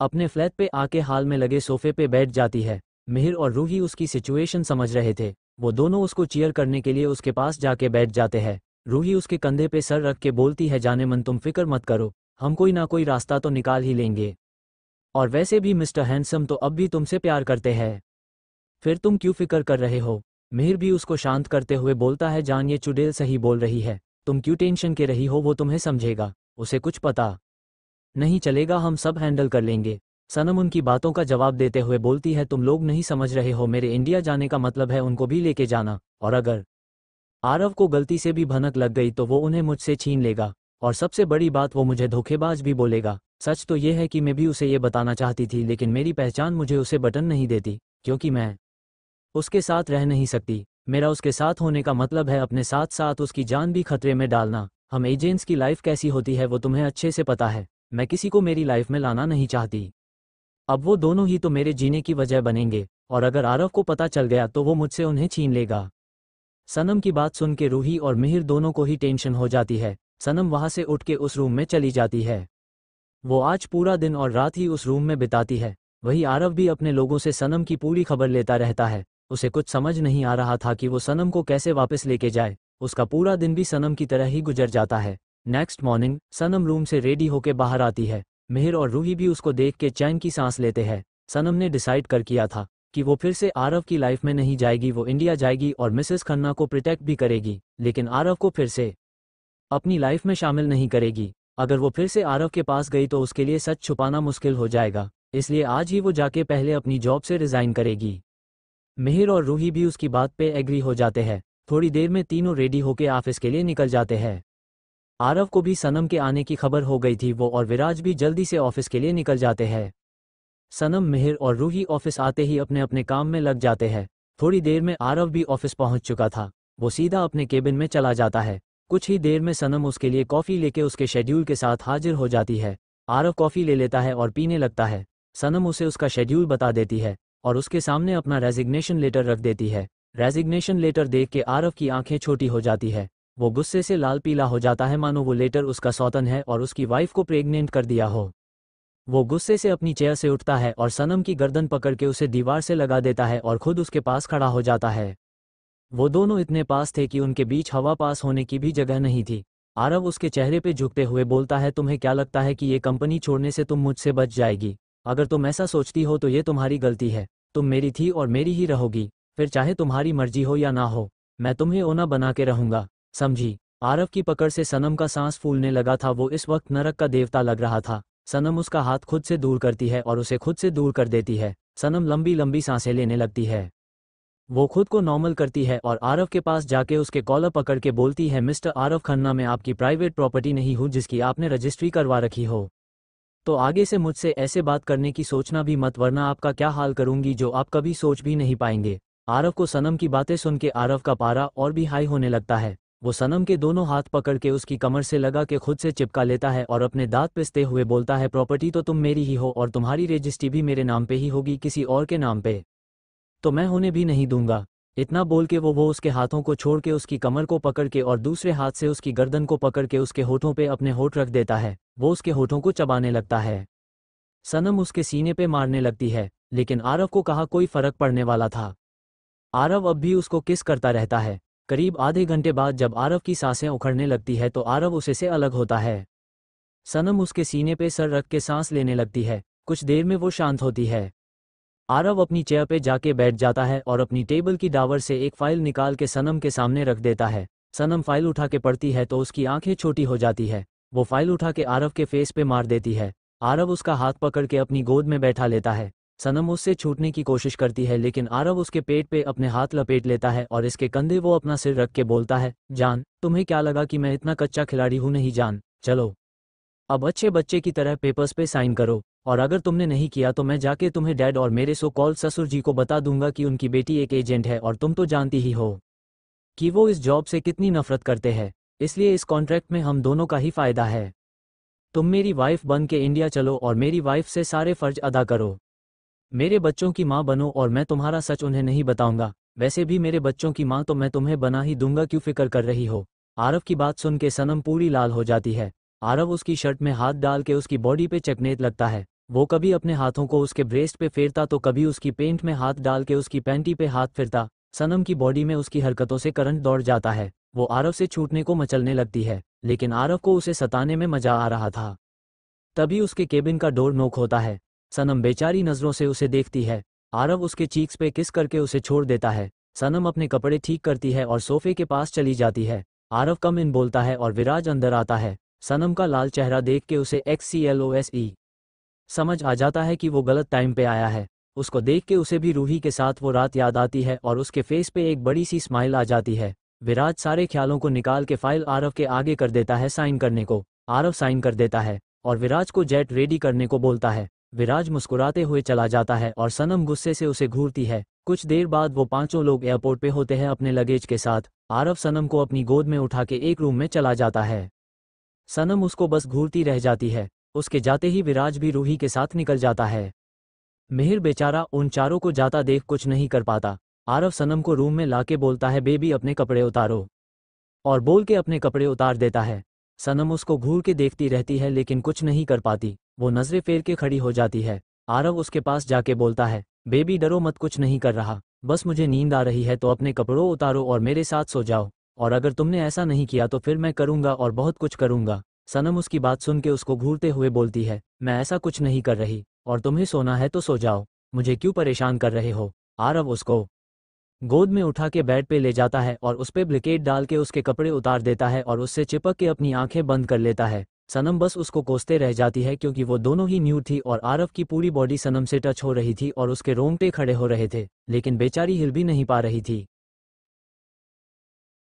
अपने फ्लैट पे आके हाल में लगे सोफे पे बैठ जाती है। मिहिर और रूही उसकी सिचुएशन समझ रहे थे। वो दोनों उसको चीयर करने के लिए उसके पास जाके बैठ जाते हैं। रूही उसके कंधे पे सर रख के बोलती है जाने मन तुम फिक्र मत करो, हम कोई ना कोई रास्ता तो निकाल ही लेंगे। और वैसे भी मिस्टर हैंडसम तो अब भी तुमसे प्यार करते हैं, फिर तुम क्यों फिक्र कर रहे हो? मिहिर भी उसको शांत करते हुए बोलता है जान ये चुड़ैल सही बोल रही है, तुम क्यों टेंशन के रही हो, वो तुम्हें समझेगा, उसे कुछ पता नहीं चलेगा, हम सब हैंडल कर लेंगे। सनम उनकी बातों का जवाब देते हुए बोलती है तुम लोग नहीं समझ रहे हो, मेरे इंडिया जाने का मतलब है उनको भी लेके जाना, और अगर आरव को गलती से भी भनक लग गई तो वो उन्हें मुझसे छीन लेगा, और सबसे बड़ी बात वो मुझे धोखेबाज भी बोलेगा। सच तो ये है कि मैं भी उसे ये बताना चाहती थी लेकिन मेरी पहचान मुझे उसे बटन नहीं देती क्योंकि मैं उसके साथ रह नहीं सकती। मेरा उसके साथ होने का मतलब है अपने साथ साथ उसकी जान भी खतरे में डालना। हम एजेंट्स की लाइफ कैसी होती है वो तुम्हें अच्छे से पता है, मैं किसी को मेरी लाइफ में लाना नहीं चाहती। अब वो दोनों ही तो मेरे जीने की वजह बनेंगे, और अगर आरव को पता चल गया तो वो मुझसे उन्हें छीन लेगा। सनम की बात सुन के रूही और मिहिर दोनों को ही टेंशन हो जाती है। सनम वहां से उठ के उस रूम में चली जाती है। वो आज पूरा दिन और रात ही उस रूम में बिताती है। वही आरव भी अपने लोगों से सनम की पूरी खबर लेता रहता है। उसे कुछ समझ नहीं आ रहा था कि वो सनम को कैसे वापस लेके जाए। उसका पूरा दिन भी सनम की तरह ही गुजर जाता है। नेक्स्ट मॉर्निंग सनम रूम से रेडी होके बाहर आती है। मिहिर और रूही भी उसको देख के चैन की सांस लेते हैं। सनम ने डिसाइड कर किया था कि वो फिर से आरव की लाइफ में नहीं जाएगी, वो इंडिया जाएगी और मिसेस खन्ना को प्रोटेक्ट भी करेगी, लेकिन आरव को फिर से अपनी लाइफ में शामिल नहीं करेगी। अगर वो फिर से आरव के पास गई तो उसके लिए सच छुपाना मुश्किल हो जाएगा, इसलिए आज ही वो जाके पहले अपनी जॉब से रिजाइन करेगी। मिहिर और रूही भी उसकी बात पे एग्री हो जाते हैं। थोड़ी देर में तीनों रेडी होके ऑफिस के लिए निकल जाते हैं। आरव को भी सनम के आने की खबर हो गई थी, वो और विराज भी जल्दी से ऑफिस के लिए निकल जाते हैं। सनम, मिहिर और रूही ऑफिस आते ही अपने अपने काम में लग जाते हैं। थोड़ी देर में आरव भी ऑफिस पहुंच चुका था। वो सीधा अपने केबिन में चला जाता है। कुछ ही देर में सनम उसके लिए कॉफ़ी लेके उसके शेड्यूल के साथ हाजिर हो जाती है। आरव कॉफ़ी ले लेता है और पीने लगता है। सनम उसे उसका शेड्यूल बता देती है और उसके सामने अपना रेजिग्नेशन लेटर रख देती है। रेजिग्नेशन लेटर देख के आरव की आंखें छोटी हो जाती है। वो गुस्से से लाल पीला हो जाता है, मानो वो लेटर उसका सौतन है और उसकी वाइफ को प्रेग्नेंट कर दिया हो। वो गुस्से से अपनी चेयर से उठता है और सनम की गर्दन पकड़ के उसे दीवार से लगा देता है और खुद उसके पास खड़ा हो जाता है। वो दोनों इतने पास थे कि उनके बीच हवा पास होने की भी जगह नहीं थी। आरव उसके चेहरे पे झुकते हुए बोलता है तुम्हें क्या लगता है कि ये कंपनी छोड़ने से तुम मुझसे बच जाएगी? अगर तुम ऐसा सोचती हो तो ये तुम्हारी गलती है। तुम मेरी थी और मेरी ही रहोगी, फिर चाहे तुम्हारी मर्जी हो या ना हो, मैं तुम्हें ओना बना के रहूंगा, समझी? आरव की पकड़ से सनम का सांस फूलने लगा था। वो इस वक्त नरक का देवता लग रहा था। सनम उसका हाथ खुद से दूर करती है और उसे खुद से दूर कर देती है। सनम लंबी लंबी सांसें लेने लगती है। वो खुद को नॉर्मल करती है और आरव के पास जाके उसके कॉलर पकड़ के बोलती है मिस्टर आरव खन्ना, मैं आपकी प्राइवेट प्रॉपर्टी नहीं हूँ जिसकी आपने रजिस्ट्री करवा रखी हो। तो आगे से मुझसे ऐसे बात करने की सोचना भी मत, वरना आपका क्या हाल करूंगी जो आप कभी सोच भी नहीं पाएंगे। आरव को सनम की बातें सुन के आरव का पारा और भी हाई होने लगता है। वो सनम के दोनों हाथ पकड़ के उसकी कमर से लगा के खुद से चिपका लेता है और अपने दांत पिसते हुए बोलता है प्रॉपर्टी तो तुम मेरी ही हो और तुम्हारी रजिस्ट्री भी मेरे नाम पे ही होगी, किसी और के नाम पे तो मैं होने भी नहीं दूंगा। इतना बोल के वो उसके हाथों को छोड़ के उसकी कमर को पकड़ के और दूसरे हाथ से उसकी गर्दन को पकड़ के उसके होठों पे अपने होठ रख देता है। वो उसके होठों को चबाने लगता है। सनम उसके सीने पे मारने लगती है, लेकिन आरव को कहा कोई फर्क पड़ने वाला था। आरव अब भी उसको किस करता रहता है। करीब आधे घंटे बाद जब आरव की सांसें उखड़ने लगती है तो आरव उसे से अलग होता है। सनम उसके सीने पे सर रख के सांस लेने लगती है। कुछ देर में वो शांत होती है। आरव अपनी चेयर पे जाके बैठ जाता है और अपनी टेबल की डावर से एक फाइल निकाल के सनम के सामने रख देता है। सनम फाइल उठा के पढ़ती है तो उसकी आंखें छोटी हो जाती है। वो फाइल उठा के आरव के फेस पे मार देती है। आरव उसका हाथ पकड़ के अपनी गोद में बैठा लेता है। सनम उससे छूटने की कोशिश करती है लेकिन आरव उसके पेट पे अपने हाथ लपेट लेता है और इसके कंधे वो अपना सिर रख के बोलता है, जान, तुम्हें क्या लगा कि मैं इतना कच्चा खिलाड़ी हूँ? नहीं जान, चलो अब अच्छे बच्चे की तरह पेपर्स पे साइन करो, और अगर तुमने नहीं किया तो मैं जाके तुम्हें डैड और मेरे सो कॉल्ड ससुर जी को बता दूंगा कि उनकी बेटी एक एजेंट है और तुम तो जानती ही हो कि वो इस जॉब से कितनी नफरत करते हैं। इसलिए इस कॉन्ट्रैक्ट में हम दोनों का ही फायदा है। तुम मेरी वाइफ बन के इंडिया चलो और मेरी वाइफ से सारे फर्ज अदा करो। मेरे बच्चों की माँ बनो और मैं तुम्हारा सच उन्हें नहीं बताऊंगा। वैसे भी मेरे बच्चों की माँ तो मैं तुम्हें बना ही दूंगा, क्यों फिक्र कर रही हो? आरव की बात सुन के सनम पूरी लाल हो जाती है। आरव उसकी शर्ट में हाथ डाल के उसकी बॉडी पे चकनेत लगता है। वो कभी अपने हाथों को उसके ब्रेस्ट पे फेरता तो कभी उसकी पेंट में हाथ डाल के उसकी पैंटी पे हाथ फिरता। सनम की बॉडी में उसकी हरकतों से करंट दौड़ जाता है। वो आरव से छूटने को मचलने लगती है, लेकिन आरव को उसे सताने में मजा आ रहा था। तभी उसके केबिन का डोर नॉक होता है। सनम बेचारी नज़रों से उसे देखती है। आरव उसके चीक्स पे किस करके उसे छोड़ देता है। सनम अपने कपड़े ठीक करती है और सोफे के पास चली जाती है। आरव कम इन बोलता है और विराज अंदर आता है। सनम का लाल चेहरा देख के उसे XCLOSE समझ आ जाता है कि वो गलत टाइम पे आया है। उसको देख के उसे भी रूही के साथ वो रात याद आती है और उसके फेस पे एक बड़ी सी स्माइल आ जाती है। विराज सारे ख्यालों को निकाल के फाइल आरव के आगे कर देता है साइन करने को। आरव साइन कर देता है और विराज को जेट रेडी करने को बोलता है। विराज मुस्कुराते हुए चला जाता है और सनम गुस्से से उसे घूरती है। कुछ देर बाद वो पांचों लोग एयरपोर्ट पे होते हैं अपने लगेज के साथ। आरव सनम को अपनी गोद में उठा के एक रूम में चला जाता है। सनम उसको बस घूरती रह जाती है। उसके जाते ही विराज भी रूही के साथ निकल जाता है। मिहिर बेचारा उन चारों को जाता देख कुछ नहीं कर पाता। आरव सनम को रूम में लाके बोलता है, बेबी अपने कपड़े उतारो, और बोल के अपने कपड़े उतार देता है। सनम उसको घूर के देखती रहती है लेकिन कुछ नहीं कर पाती। वो नजरें फेर के खड़ी हो जाती है। आरव उसके पास जाके बोलता है, बेबी डरो मत, कुछ नहीं कर रहा, बस मुझे नींद आ रही है तो अपने कपड़ों उतारो और मेरे साथ सो जाओ, और अगर तुमने ऐसा नहीं किया तो फिर मैं करूंगा और बहुत कुछ करूंगा। सनम उसकी बात सुन के उसको घूरते हुए बोलती है, मैं ऐसा कुछ नहीं कर रही, और तुम्हें सोना है तो सो जाओ, मुझे क्यों परेशान कर रहे हो? आरव उसको गोद में उठा के बेड पे ले जाता है और उस पे ब्लिकेट डाल के उसके कपड़े उतार देता है और उससे चिपक के अपनी आंखें बंद कर लेता है। सनम बस उसको कोसते रह जाती है क्योंकि वो दोनों ही न्यूड थी और आरव की पूरी बॉडी सनम से टच हो रही थी और उसके रोंगटे खड़े हो रहे थे, लेकिन बेचारी हिल भी नहीं पा रही थी।